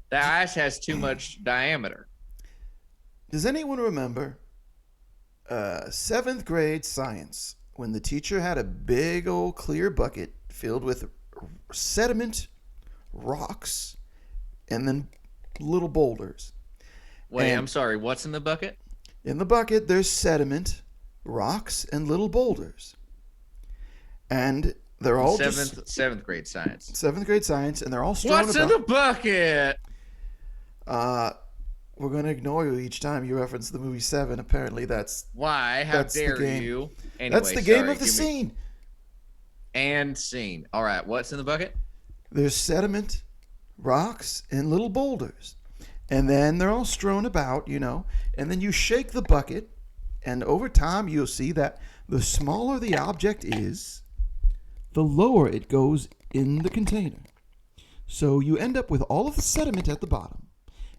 The ice has too much diameter. Does anyone remember 7th grade science when the teacher had a big old clear bucket filled with sediment, rocks, and then little boulders? Wait, And I'm sorry. What's in the bucket? in the bucket, there's sediment, rocks, and little boulders. And they're all Seventh grade science. 7th grade science, and they're all strewn What's in the bucket? We're going to ignore you each time you reference the movie Seven. Apparently, that's Why? How That's the dare game. you? Anyway, that's the game sorry, of the give me- scene. And scene. All right. What's in the bucket? There's sediment, rocks, and little boulders. And then they're all strewn about, and then you shake the bucket, and over time you'll see that the smaller the object is, the lower it goes in the container. So you end up with all of the sediment at the bottom,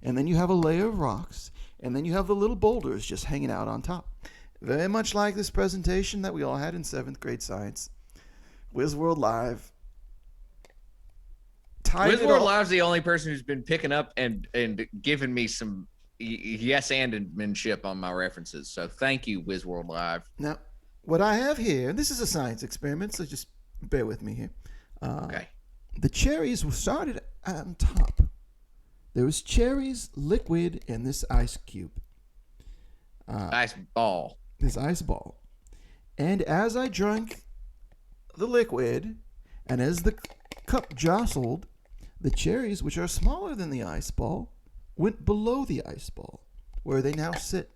and then you have a layer of rocks, and then you have the little boulders just hanging out on top. Very much like this presentation that we all had in 7th grade science. WizWorld Live. Wizworld Live's the only person who's been picking up and giving me some yes andmanship on my references. So thank you, Wizworld Live. Now, what I have here, and this is a science experiment, so just bear with me here. Okay. The cherries were started on top. There was cherries, liquid, and this ice cube. Nice ball. This ice ball. And as I drank the liquid, and as the cup jostled, the cherries, which are smaller than the ice ball, went below the ice ball, where they now sit.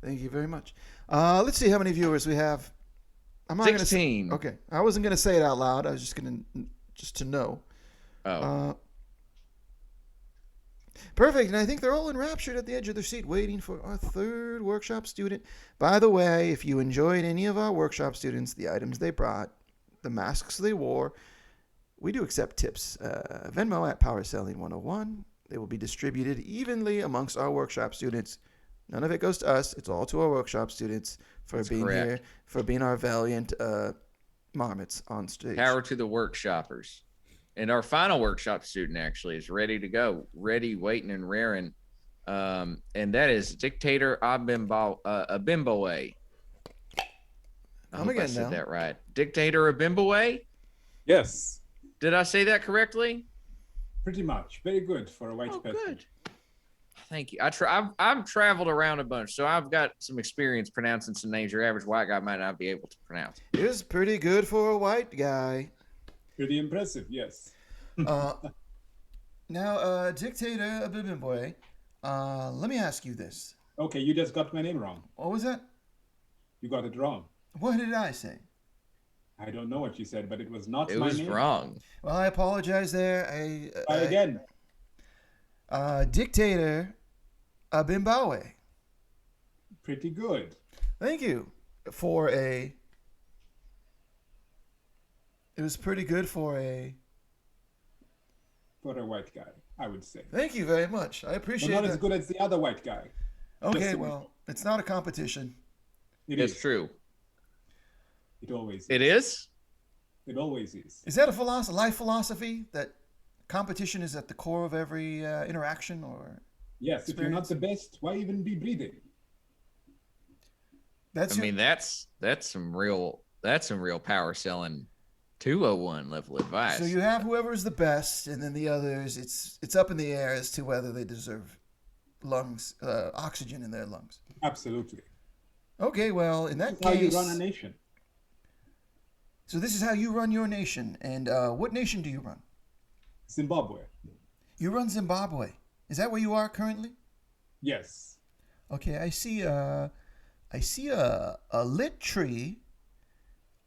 Thank you very much. Let's see how many viewers we have. I'm not 16. Okay, I wasn't gonna say it out loud. I was just to know. Oh. Perfect. And I think they're all enraptured at the edge of their seat waiting for our third workshop student. By the way, if you enjoyed any of our workshop students, the items they brought, the masks they wore, we do accept tips. Venmo at PowerSelling101. They will be distributed evenly amongst our workshop students. None of it goes to us. It's all to our workshop students for being here, for being our valiant marmots on stage. Power to the workshoppers. And our final workshop student actually is ready to go, ready, waiting, and raring. And that is Dictator Abimboe. I hope I said that right. Dictator Abimboe? Yes. Did I say that correctly? Pretty much. Very good for a white person. Good. Thank you. I've traveled around a bunch, so I've got some experience pronouncing some names your average white guy might not be able to pronounce. It was pretty good for a white guy. Pretty impressive, yes. Now, Dictator Abimboe, let me ask you this. Okay, you just got my name wrong. What was that? You got it wrong. What did I say? I don't know what you said, but it was not my name. It was wrong. Well, I apologize there. Try again. Dictator Abimboe. Pretty good. Thank you for a... It was pretty good for a... For a white guy, I would say. Thank you very much. I appreciate it. But not as good as the other white guy. Okay, well, it's not a competition. It's true. It always is. It is? It always is. Is that a life philosophy that competition is at the core of every interaction or Yes, experience? If you're not the best, why even be breathing? That's some real power selling 201 level advice. So you have whoever's the best, and then the others, it's up in the air as to whether they deserve oxygen in their lungs. Absolutely. Okay, well, in that case, how you run a nation. So this is how you run your nation, and what nation do you run? Zimbabwe. You run Zimbabwe. Is that where you are currently? Yes. Okay, I see a lit tree.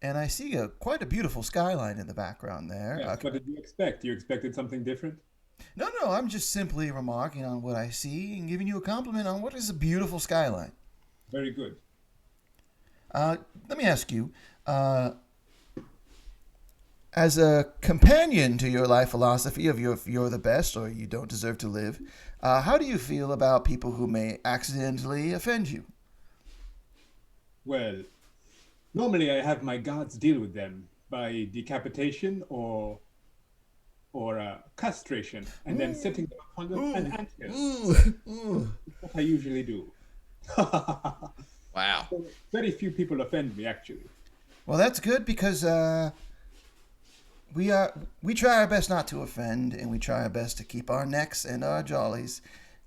And I see quite a beautiful skyline in the background there. Yes, what did you expect? You expected something different? No, I'm just simply remarking on what I see and giving you a compliment on what is a beautiful skyline. Very good. Let me ask you, as a companion to your life philosophy of if you're the best or you don't deserve to live, how do you feel about people who may accidentally offend you? Well, normally I have my guards deal with them by decapitation or castration and then setting them upon an anthill. That's what I usually do. Wow. So very few people offend me, actually. Well, that's good because we try our best not to offend, and we try our best to keep our necks and our jollies.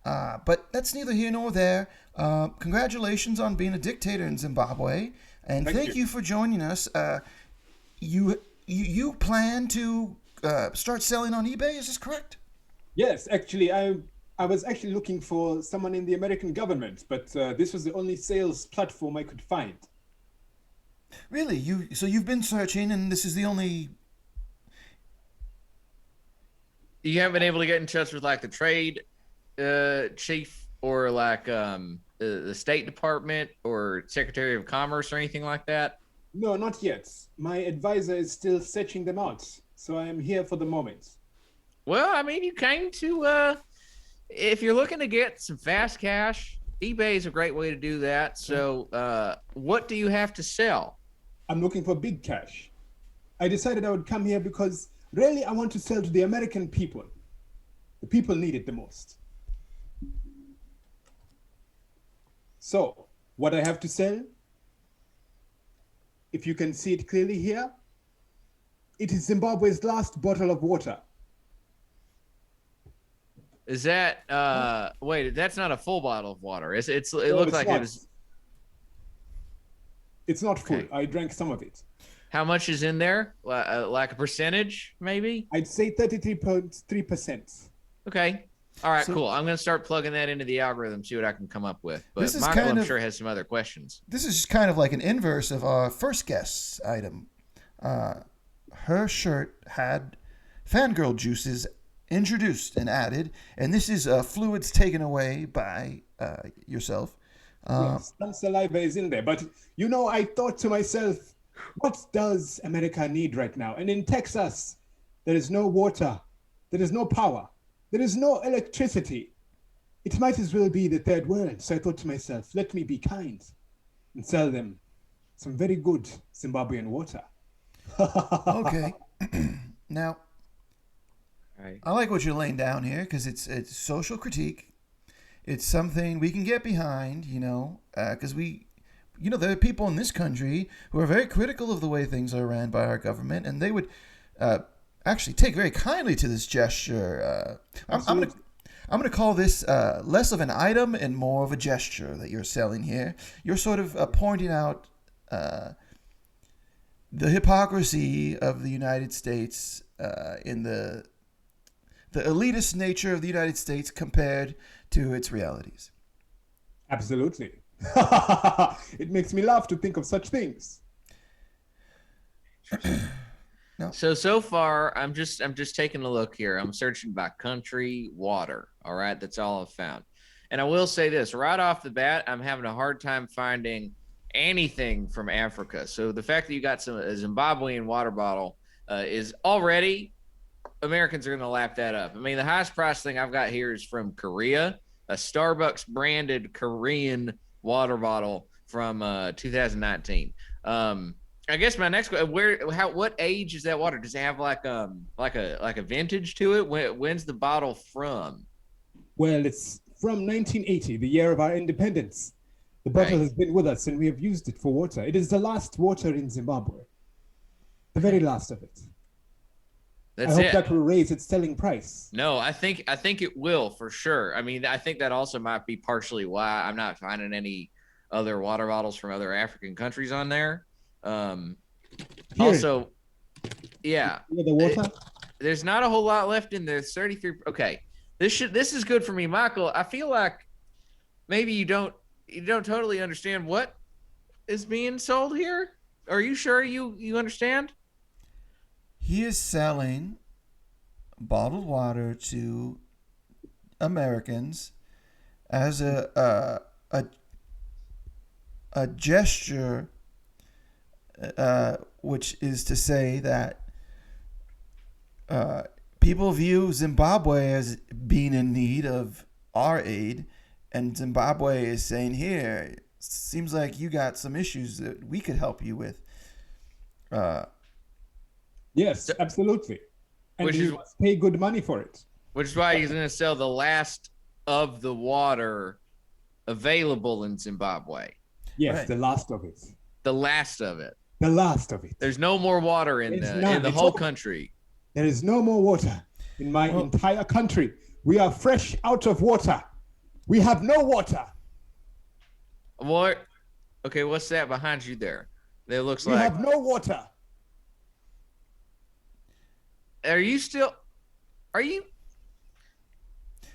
But that's neither here nor there. Congratulations on being a dictator in Zimbabwe. And thank you for joining us. You plan to start selling on eBay? Is this correct? Yes, actually, I was actually looking for someone in the American government, but this was the only sales platform I could find. Really? So you've been searching, and this is the only... You haven't been able to get in touch with like the trade chief or like the State Department or Secretary of Commerce or anything like that? No, not yet. My advisor is still searching them out, so I am here for the moment. Well, I mean, you came to, if you're looking to get some fast cash, eBay is a great way to do that. So what do you have to sell? I'm looking for big cash. I decided I would come here because really I want to sell to the American people. The people need it the most. So, what I have to sell, if you can see it clearly here, it is Zimbabwe's last bottle of water. Is that, wait, that's not a full bottle of water. It looks like it was. It's not full. Okay. I drank some of it. How much is in there? Like a percentage, maybe? I'd say 33.3%. Okay. All right, cool. I'm going to start plugging that into the algorithm, see what I can come up with. But This is Michael, kind I'm of- sure, has some other questions. This is kind of like an inverse of our first guest's item. Her shirt had Fangirl juices introduced and added, and this is fluids taken away by yourself. Yes, some saliva is in there. But, I thought to myself, what does America need right now? And in Texas, there is no water. There is no power. There is no electricity. It might as well be the third world. So I thought to myself, let me be kind and sell them some very good Zimbabwean water. Okay. Now, Right. I like what you're laying down here because it's social critique. It's something we can get behind, because there are people in this country who are very critical of the way things are ran by our government, and they would actually take very kindly to this gesture. I'm gonna call this less of an item and more of a gesture that you're selling here. You're sort of pointing out the hypocrisy of the United States in the elitist nature of the United States compared to its realities. Absolutely. It makes me laugh to think of such things. No. So far, I'm just taking a look here. I'm searching by country, water. All right, that's all I've found. And I will say this right off the bat, I'm having a hard time finding anything from Africa. So the fact that you got a Zimbabwean water bottle is already, Americans are going to lap that up. I mean, the highest price thing I've got here is from Korea, a Starbucks branded Korean water bottle from 2019. I guess my next question: what age is that water? Does it have like a vintage to it? When's the bottle from? Well, it's from 1980, the year of our independence. The bottle has been with us, and we have used it for water. It is the last water in Zimbabwe, the very last of it. I hope that will raise its selling price. No, I think it will for sure. I mean, I think that also might be partially why I'm not finding any other water bottles from other African countries on there. Also, yeah, the water. There's not a whole lot left in there. 33. Okay, this is good for me, Michael. I feel like maybe you don't totally understand what is being sold here. Are you sure you understand? He is selling bottled water to Americans as a gesture, which is to say that people view Zimbabwe as being in need of our aid, and Zimbabwe is saying, here, seems like you got some issues that we could help you with. Yes, absolutely. And you must pay good money for it. Which is why he's going to sell the last of the water available in Zimbabwe. Yes, right. The last of it. The last of it. The last of it. There's no more water in the whole country. There is no more water in my entire country. We are fresh out of water. We have no water. What? Okay, what's that behind you there? That looks like. We have no water. Are you still? Are you?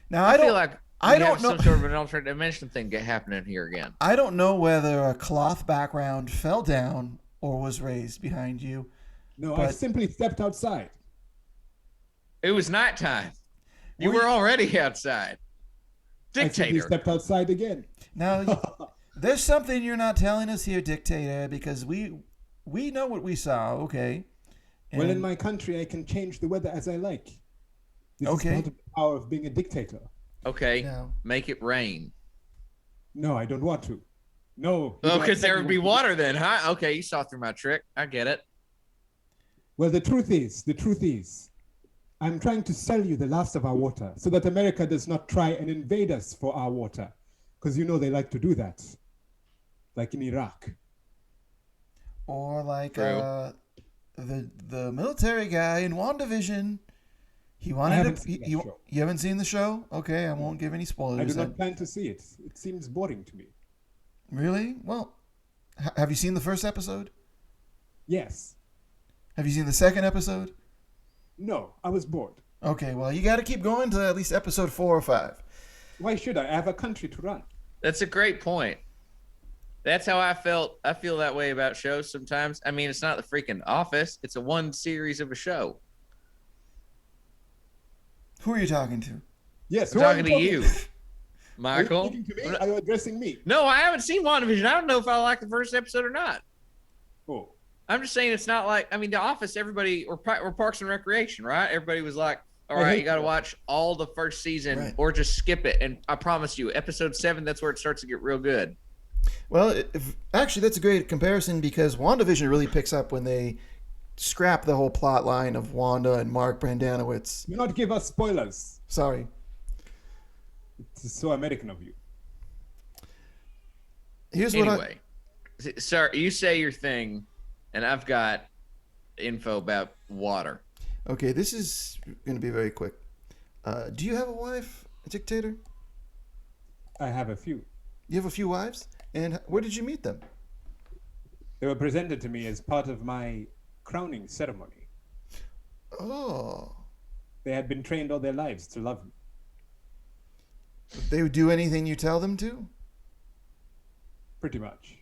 Now I feel like I don't know. Some sort of an alternate dimension thing happening here again. I don't know whether a cloth background fell down or was raised behind you. No, I simply stepped outside. It was nighttime. You were already outside. Dictator. I simply stepped outside again. Now, there's something you're not telling us here, Dictator, because we know what we saw. Okay. Well, in my country, I can change the weather as I like. This is part of the power of being a dictator. Okay, no. Make it rain. No, I don't want to. No. Oh, because there would be water then, huh? Okay, you saw through my trick. I get it. Well, the truth is, I'm trying to sell you the last of our water so that America does not try and invade us for our water. Because they like to do that. Like in Iraq. Or like the military guy in WandaVision. He wanted to. You haven't seen the show? Okay, I won't give any spoilers. I do not plan to see it. It seems boring to me. Really? Well, have you seen the first episode? Yes. Have you seen the second episode? No, I was bored. Okay, well, you got to keep going to at least episode 4 or 5. Why should I? I have a country to run. That's a great point. That's how I felt. I feel that way about shows sometimes. I mean, it's not the freaking Office. It's a one series of a show. Who are you talking to? Yes, I'm who are talking to you, Are you Michael. speaking to me? Are you addressing me? No, I haven't seen WandaVision. I don't know if I like the first episode or not. Oh, I'm just saying it's not like, I mean, The Office, everybody, or Parks and Recreation, right? Everybody was like, all I right, hate you got to that. watch all the first season Right. or just skip it. And I promise you, episode 7, that's where it starts to get real good. Well, actually, that's a great comparison because WandaVision really picks up when they scrap the whole plot line of Wanda and Mark Brandanowitz. do not give us spoilers. Sorry. It's so American of you. Here's what Anyway, sir, you say your thing, and I've got info about water. Okay, this is going to be very quick. Do you have a wife, Dictator? I have a few. You have a few wives? And where did you meet them? They were presented to me as part of my crowning ceremony. Oh. They had been trained all their lives to love me. They would do anything you tell them to? Pretty much.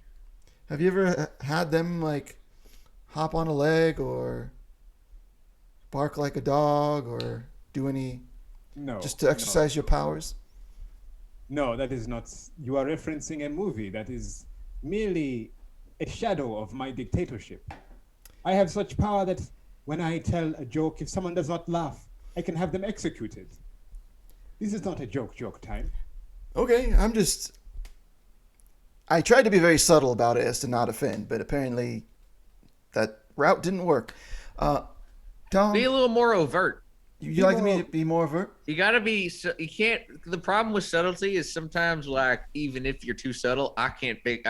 Have you ever had them, like, hop on a leg or bark like a dog or do any... No. Just to exercise your powers? No, that is not. You are referencing a movie that is merely a shadow of my dictatorship. I have such power that when I tell a joke, if someone does not laugh, I can have them executed. This is not a joke time. Okay, I tried to be very subtle about it as to not offend, but apparently that route didn't work. Tom, Be a little more overt. you like me to be more overt? You got to be, you can't, the problem with subtlety is sometimes, like, even if you're too subtle, I can't pick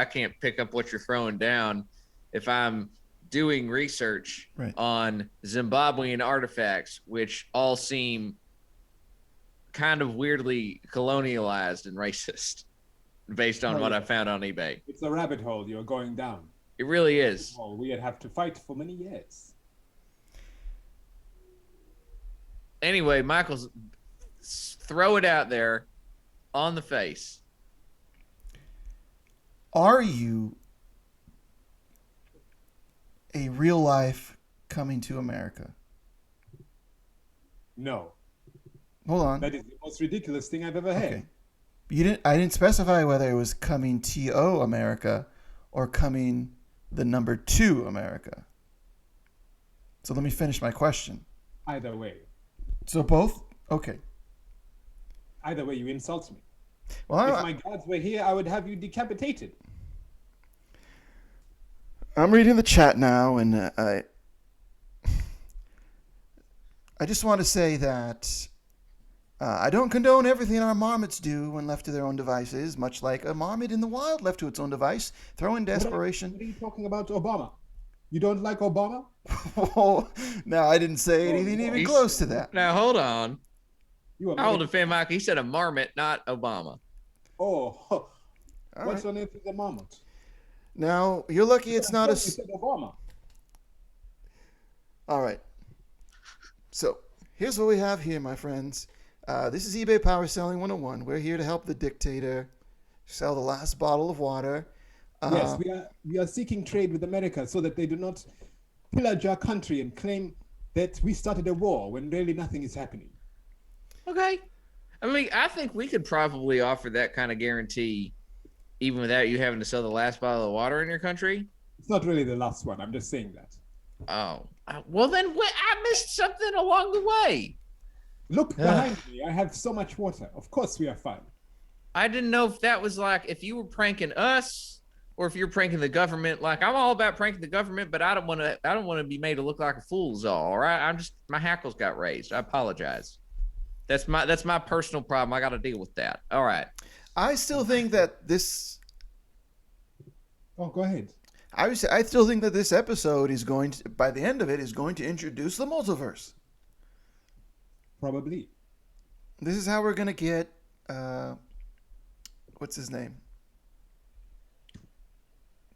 up what you're throwing down if I'm doing research Right. on Zimbabwean artifacts, which all seem kind of weirdly colonialized and racist based on what I found on eBay. It's a rabbit hole you're going down. It really is. Oh, we had have to fight for many years. Anyway, Michael's, throw it out there on the face. Are you a real life coming to America? No, Hold on. that is the most ridiculous thing I've ever heard. Okay. I didn't specify whether it was coming to America or coming the number 2 America. So let me finish my question. Either way. So both? Okay. Either way, you insult me. Well, If my gods were here, I would have you decapitated. I'm reading the chat now, and I just want to say that I don't condone everything our marmots do when left to their own devices, much like a marmot in the wild left to its own device. Throw in What desperation. are you talking about Obama? You don't like Obama? Oh, no, I didn't say anything even He's- close to that. Now, hold on. You I will defend Michael. He said a marmot, not Obama. Oh, All what's right. on earth is a marmot? Now, you're lucky it's not You a... said Obama. All right. So, here's what we have here, my friends. This is eBay Power Selling 101. We're here to help the dictator sell the last bottle of water. Yes, we are seeking trade with America so that they do not pillage our country and claim that we started a war when really nothing is happening. Okay. I mean, I think we could probably offer that kind of guarantee even without you having to sell the last bottle of water in your country. It's not really the last one. I'm just saying that. Oh. Well, then I missed something along the way. Look behind me. I have so much water. Of course we are fine. I didn't know if that was like if you were pranking us or if you're pranking the government. Like, I'm all about pranking the government, but I don't want to be made to look like a fool's all right? My hackles got raised. I apologize. That's my personal problem. I got to deal with that. All right. I still think that this... Oh, go ahead. I still think that this episode is going to, by the end of it, is going to introduce the multiverse. Probably. This is how we're going to get... what's his name?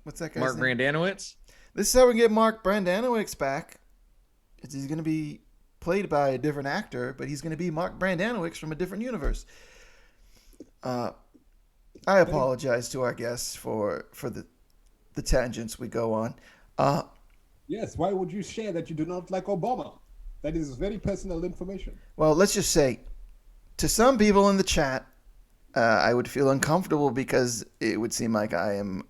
What's that guy's Mark name? Brandanowitz? This is how we get Mark Brandanowitz back. He's going to be played by a different actor, but he's going to be Mark Brandanowitz from a different universe. I apologize to our guests for the tangents we go on. Yes, why would you share that you do not like Obama? That is very personal information. Well, let's just say, to some people in the chat, I would feel uncomfortable because it would seem like I am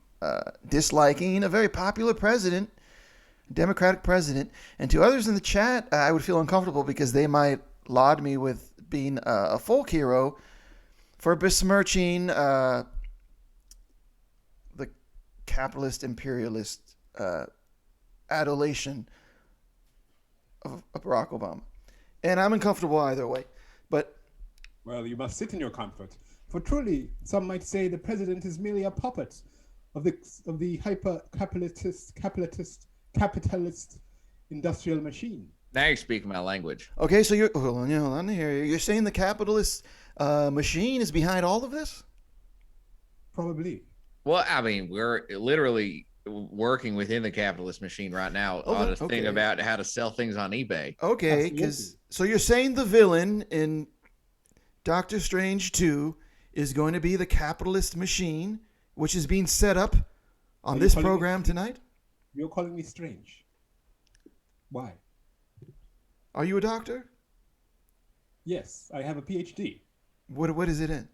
disliking a very popular president, Democratic president. And to others in the chat, I would feel uncomfortable because they might laud me with being a folk hero for besmirching the capitalist imperialist adulation of Barack Obama. And I'm uncomfortable either way. But well, you must sit in your comfort. For truly, some might say the president is merely a puppet of the hyper capitalist industrial machine. Now you're speaking my language. Okay, so hold on here. You're saying the capitalist machine is behind all of this? Probably. Well, I mean, we're literally working within the capitalist machine right now on a thing about how to sell things on eBay. Okay, so you're saying the villain in Doctor Strange 2 is going to be the capitalist machine, which is being set up on this program tonight? You're calling me strange. Why? Are you a doctor? Yes, I have a PhD. What is it in?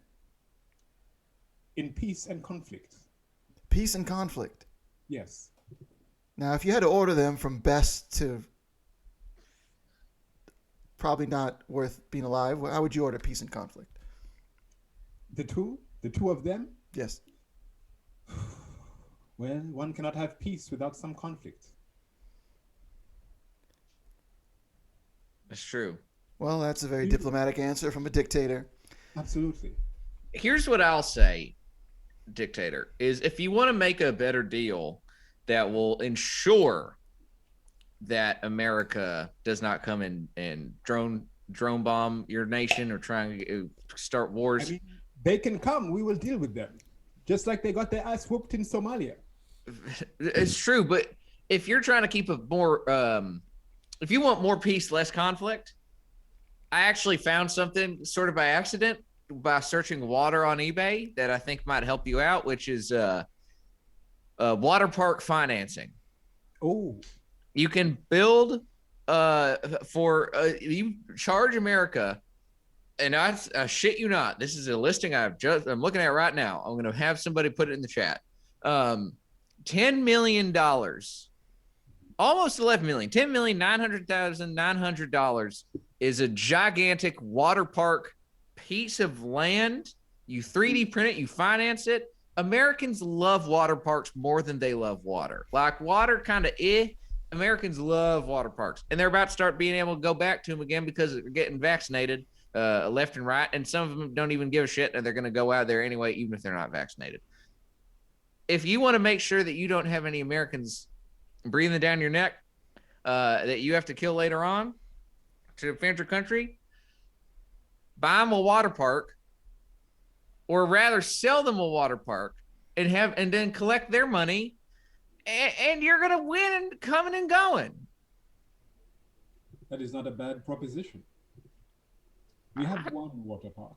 In peace and conflict. Peace and conflict. Yes. Now, if you had to order them from best to probably not worth being alive, how would you order peace and conflict? The two of them? Yes. Well, one cannot have peace without some conflict. That's true. Well, that's a very diplomatic answer from a dictator. Absolutely. Here's what I'll say, dictator, is if you want to make a better deal that will ensure that America does not come in and drone bomb your nation or trying to start wars. I mean, they can come. We will deal with them. Just like they got their ass whooped in Somalia. It's true, but if you're trying to keep a more, if you want more peace, less conflict, I actually found something sort of by accident by searching water on eBay that I think might help you out, which is water park financing. Oh. You can build you charge America, and I shit you not. This is a listing I'm looking at right now. I'm going to have somebody put it in the chat. $10 million, almost 11 million, $10,900,900 is a gigantic water park piece of land. You 3D print it, you finance it. Americans love water parks more than they love water. Like water kind of Americans love water parks, and they're about to start being able to go back to them again because they're getting vaccinated left and right, and some of them don't even give a shit, and they're going to go out there anyway, even if they're not vaccinated. If you want to make sure that you don't have any Americans breathing down your neck that you have to kill later on to defend your country, buy them a water park, or rather sell them a water park and then collect their money, and you're going to win and coming and going. That is not a bad proposition. We have one water park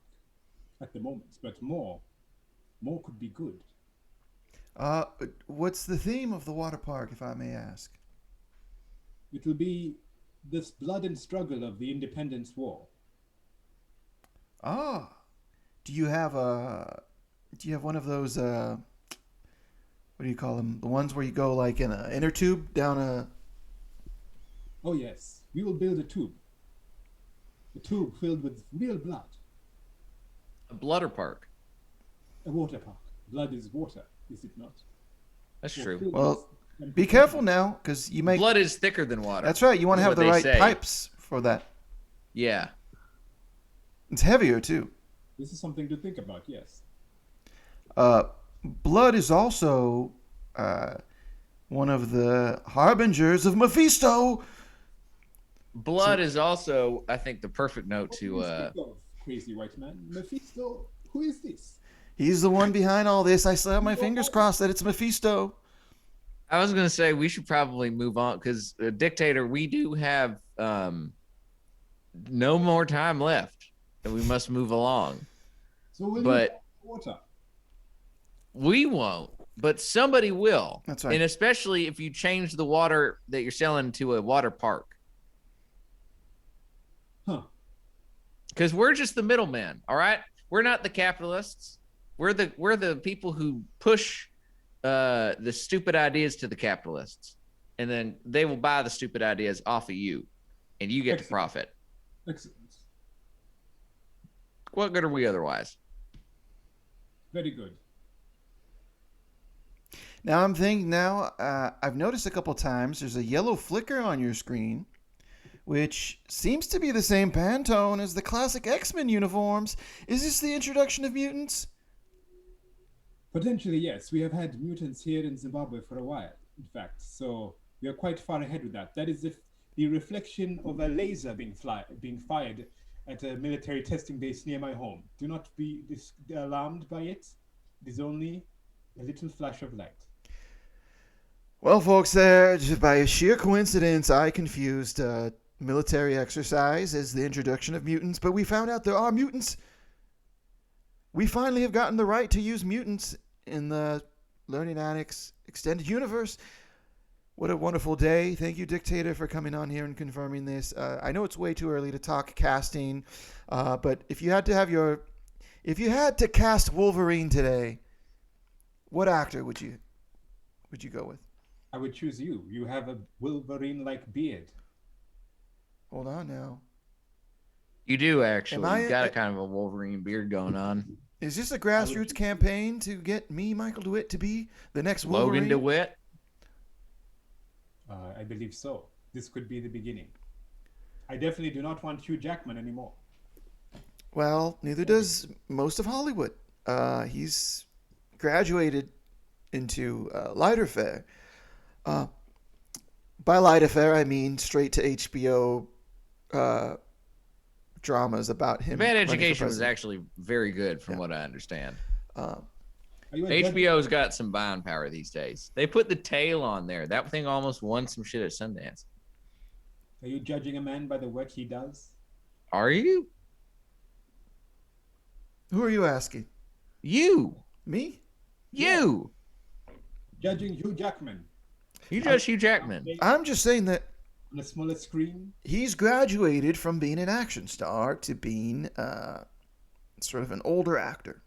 at the moment, but more could be good. What's the theme of the water park, if I may ask? It will be this blood and struggle of the Independence War. Ah, do you have one of those? What do you call them? The ones where you go like in an inner tube down a. Oh yes, we will build a tube filled with real blood. A blotter park. A water park. Blood is water, is it not? That's true. Well, be careful now, because you make blood is thicker than water. That's right. You want to have the right pipes for that. Yeah. It's heavier too. This is something to think about. Yes. Blood is also one of the harbingers of Mephisto. Blood is also, I think, the perfect note to. Crazy white man, Mephisto. Who is this? He's the one behind all this. I still have my fingers crossed that it's Mephisto. I was going to say we should probably move on because, Dictator, we do have no more time left, and we must move along. So water. We won't, but somebody will. That's right. And especially if you change the water that you're selling to a water park. Huh. Because we're just the middlemen, all right? We're not the capitalists. We're the people who push the stupid ideas to the capitalists, and then they will buy the stupid ideas off of you, and you get to profit. Excellent. What good are we otherwise? Very good. Now I'm thinking. I've noticed a couple times there's a yellow flicker on your screen, which seems to be the same Pantone as the classic X-Men uniforms. Is this the introduction of mutants? Potentially, yes. We have had mutants here in Zimbabwe for a while, in fact. So we are quite far ahead with that. That is the reflection of a laser being fired at a military testing base near my home. Do not be alarmed by it. It is only a little flash of light. Well, folks, there, just by sheer coincidence, I confused military exercise as the introduction of mutants, but we found out there are mutants. We finally have gotten the right to use mutants in the Learning Annex Extended Universe. What a wonderful day. Thank you, Dictator, for coming on here and confirming this. I know it's way too early to talk casting, but if you had to cast Wolverine today, what actor would you go with? I would choose you. You have a Wolverine-like beard. Hold on now. You do, actually. You got a kind of a Wolverine beard going on. Is this a grassroots campaign to get me, Michael DeWitt, to be the next Wolverine? Logan DeWitt? I believe so. This could be the beginning. I definitely do not want Hugh Jackman anymore. Well, neither does most of Hollywood. He's graduated into lighter fare. By lighter fare, I mean straight to HBO dramas about him. Bad Education was actually very good, from what I understand. Are you a HBO's got some buying power these days. They put The Tale on there. That thing almost won some shit at Sundance. Are you judging a man by the work he does? Are you? Who are you asking? You. Me? You. Judging Hugh Jackman. You judge Hugh Jackman. I'm just saying that on a smaller screen. He's graduated from being an action star to being sort of an older actor.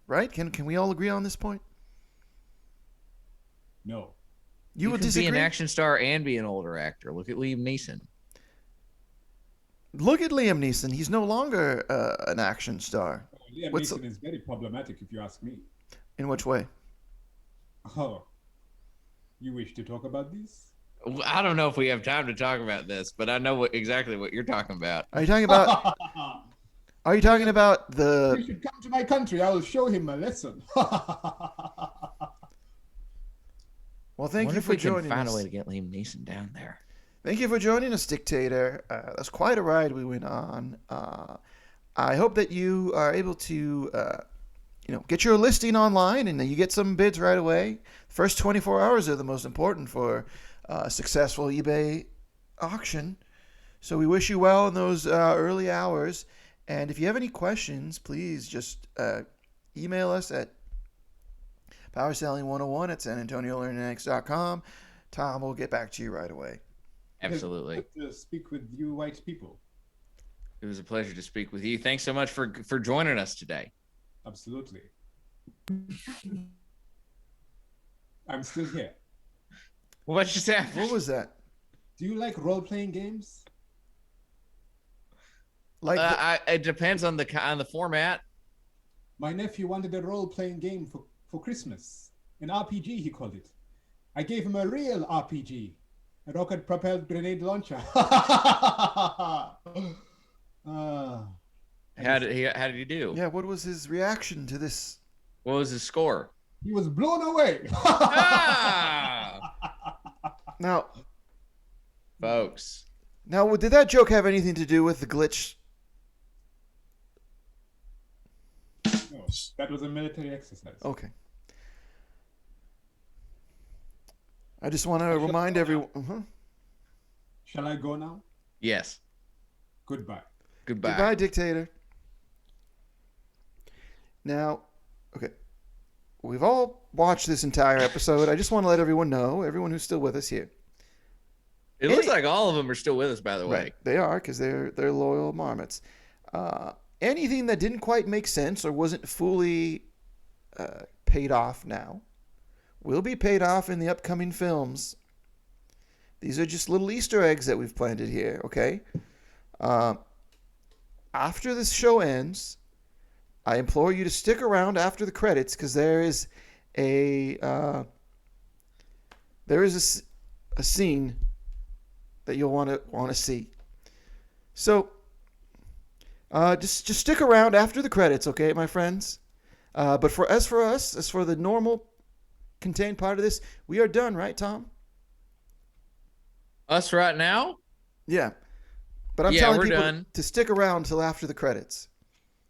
Right? Can we all agree on this point? No. You would disagree? Be an action star and be an older actor. Look at Liam Neeson. Look at Liam Neeson. He's no longer an action star. Liam Neeson is very problematic, if you ask me. In which way? Oh. You wish to talk about this? I don't know if we have time to talk about this, but I know exactly what you're talking about. Are you talking about... Are you talking about the... You should come to my country. I will show him a lesson. Well, thank you for joining us. Find a way to get Liam Neeson down there. Thank you for joining us, Dictator. That's quite a ride we went on. I hope that you are able to, get your listing online and you get some bids right away. First 24 hours are the most important for a successful eBay auction. So we wish you well in those early hours. And if you have any questions, please just email us at powerselling101@sanantoniolernanx.com. Tom will get back to you right away. Absolutely. Good to speak with you white people. It was a pleasure to speak with you. Thanks so much for joining us today. Absolutely. I'm still here. What just happened? What was that? Do you like role-playing games? It depends on the format. My nephew wanted a role-playing game for Christmas. An RPG, he called it. I gave him a real RPG. A rocket-propelled grenade launcher. How did he do? Yeah, what was his reaction to this? What was his score? He was blown away. Now, folks. Now, did that joke have anything to do with the glitch? No, that was a military exercise. Okay. I just want to remind everyone. Shall I go now? Yes. Goodbye. Goodbye, Dictator. Now, okay. We've all watched this entire episode. I just want to let everyone know, everyone who's still with us here. It looks like all of them are still with us, by the way. Right, they are, because they're loyal marmots. Anything that didn't quite make sense or wasn't fully paid off now will be paid off in the upcoming films. These are just little Easter eggs that we've planted here, okay? After this show ends, I implore you to stick around after the credits, because there is a scene that you'll want to see. So just stick around after the credits, okay, my friends? But as for the normal contained part of this, we are done, right, Tom? Us right now? Yeah. But I'm telling people to stick around till after the credits.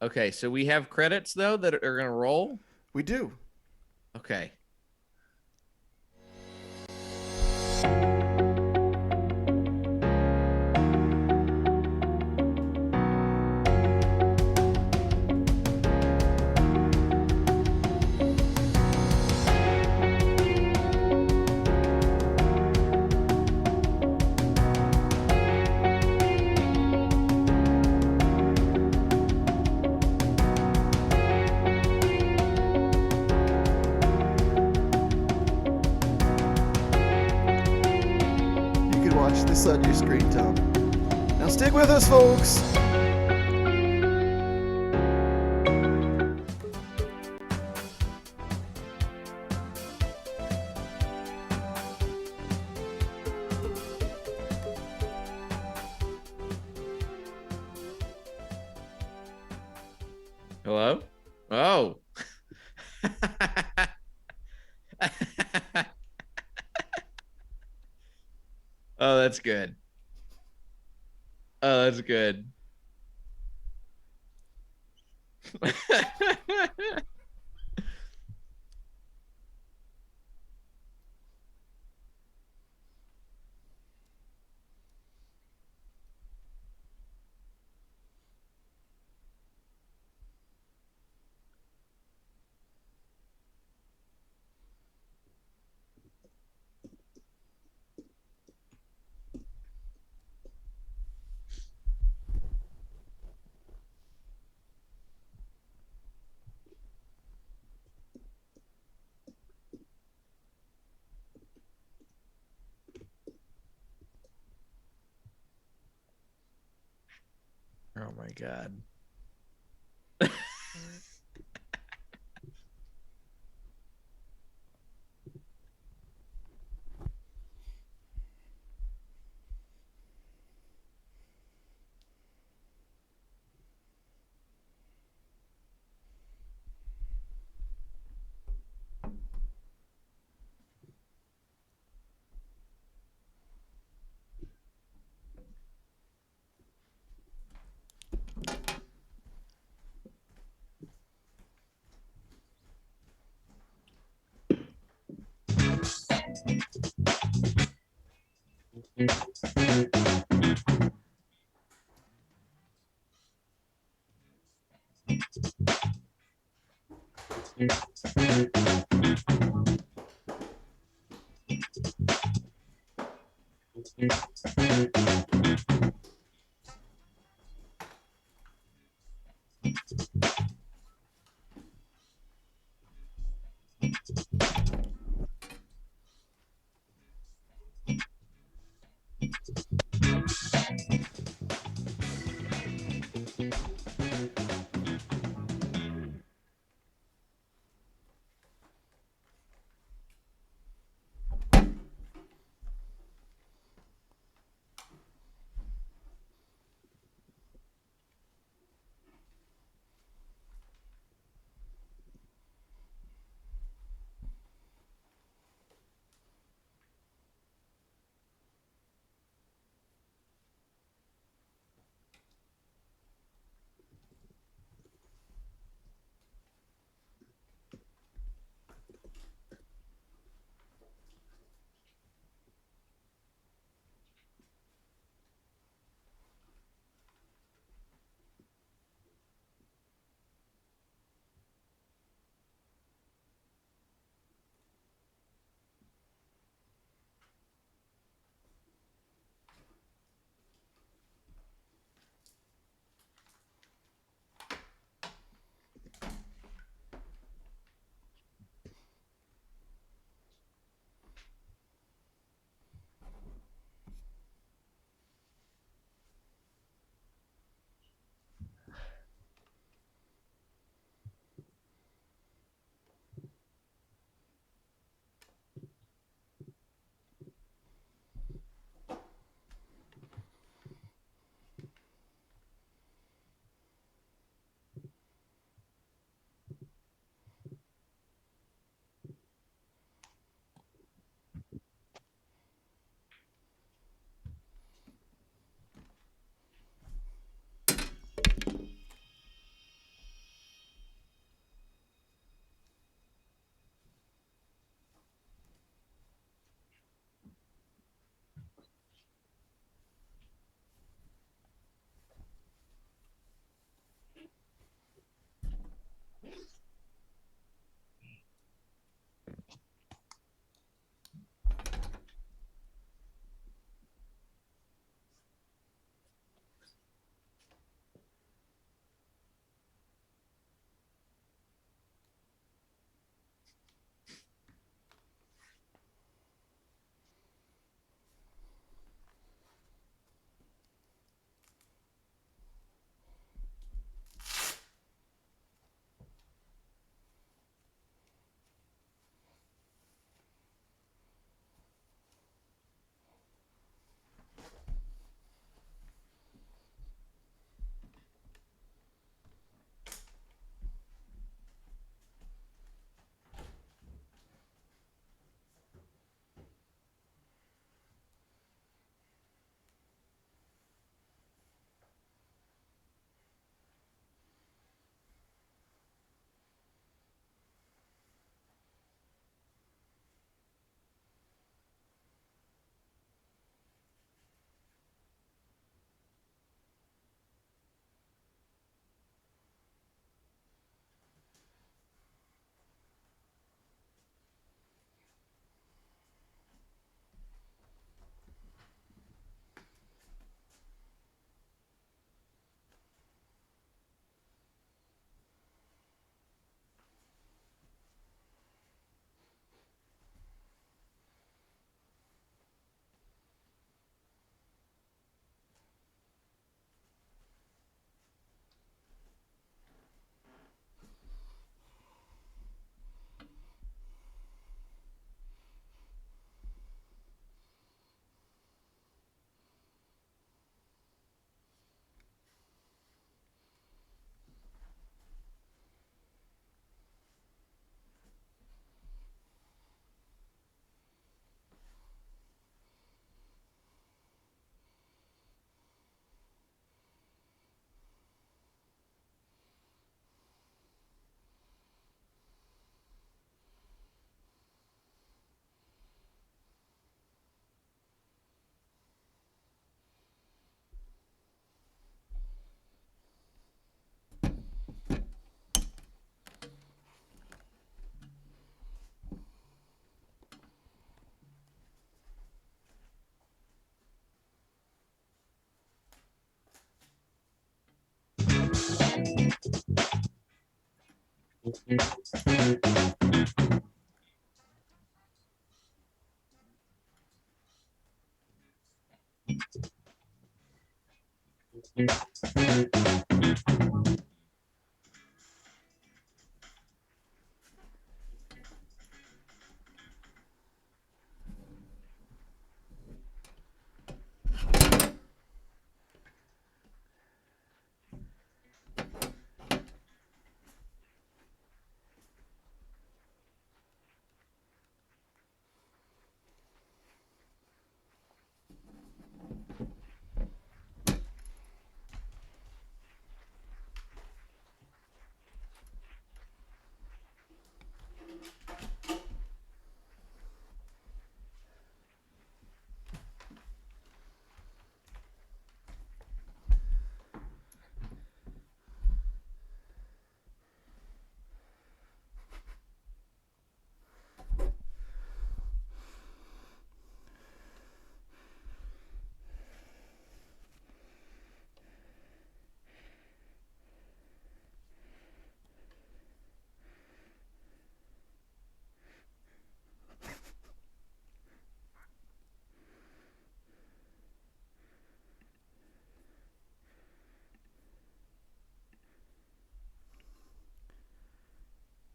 Okay, so we have credits, though, that are going to roll? We do. Okay. Watch this on your screen, Tom. Now stick with us, folks. Hello? Oh. Oh, that's good. Oh, that's good. Oh my God.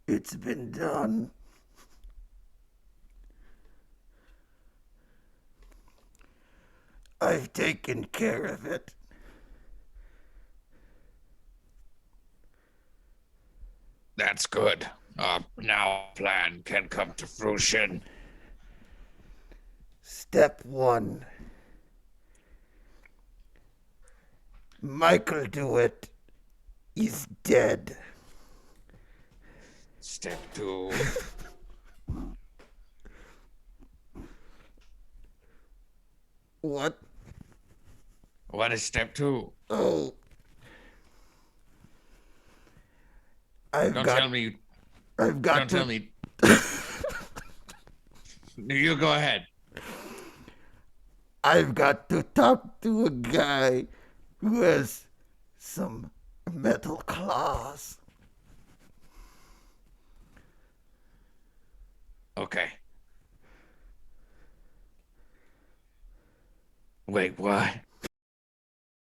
It's been done. I've taken care of it. That's good. Now plan can come to fruition. Step 1. Michael DeWitt is dead. Step 2. What? What is step 2? Oh. Don't tell me. I've got Don't to... tell me. You go ahead. I've got to talk to a guy who has some metal claws. Okay. Wait, what?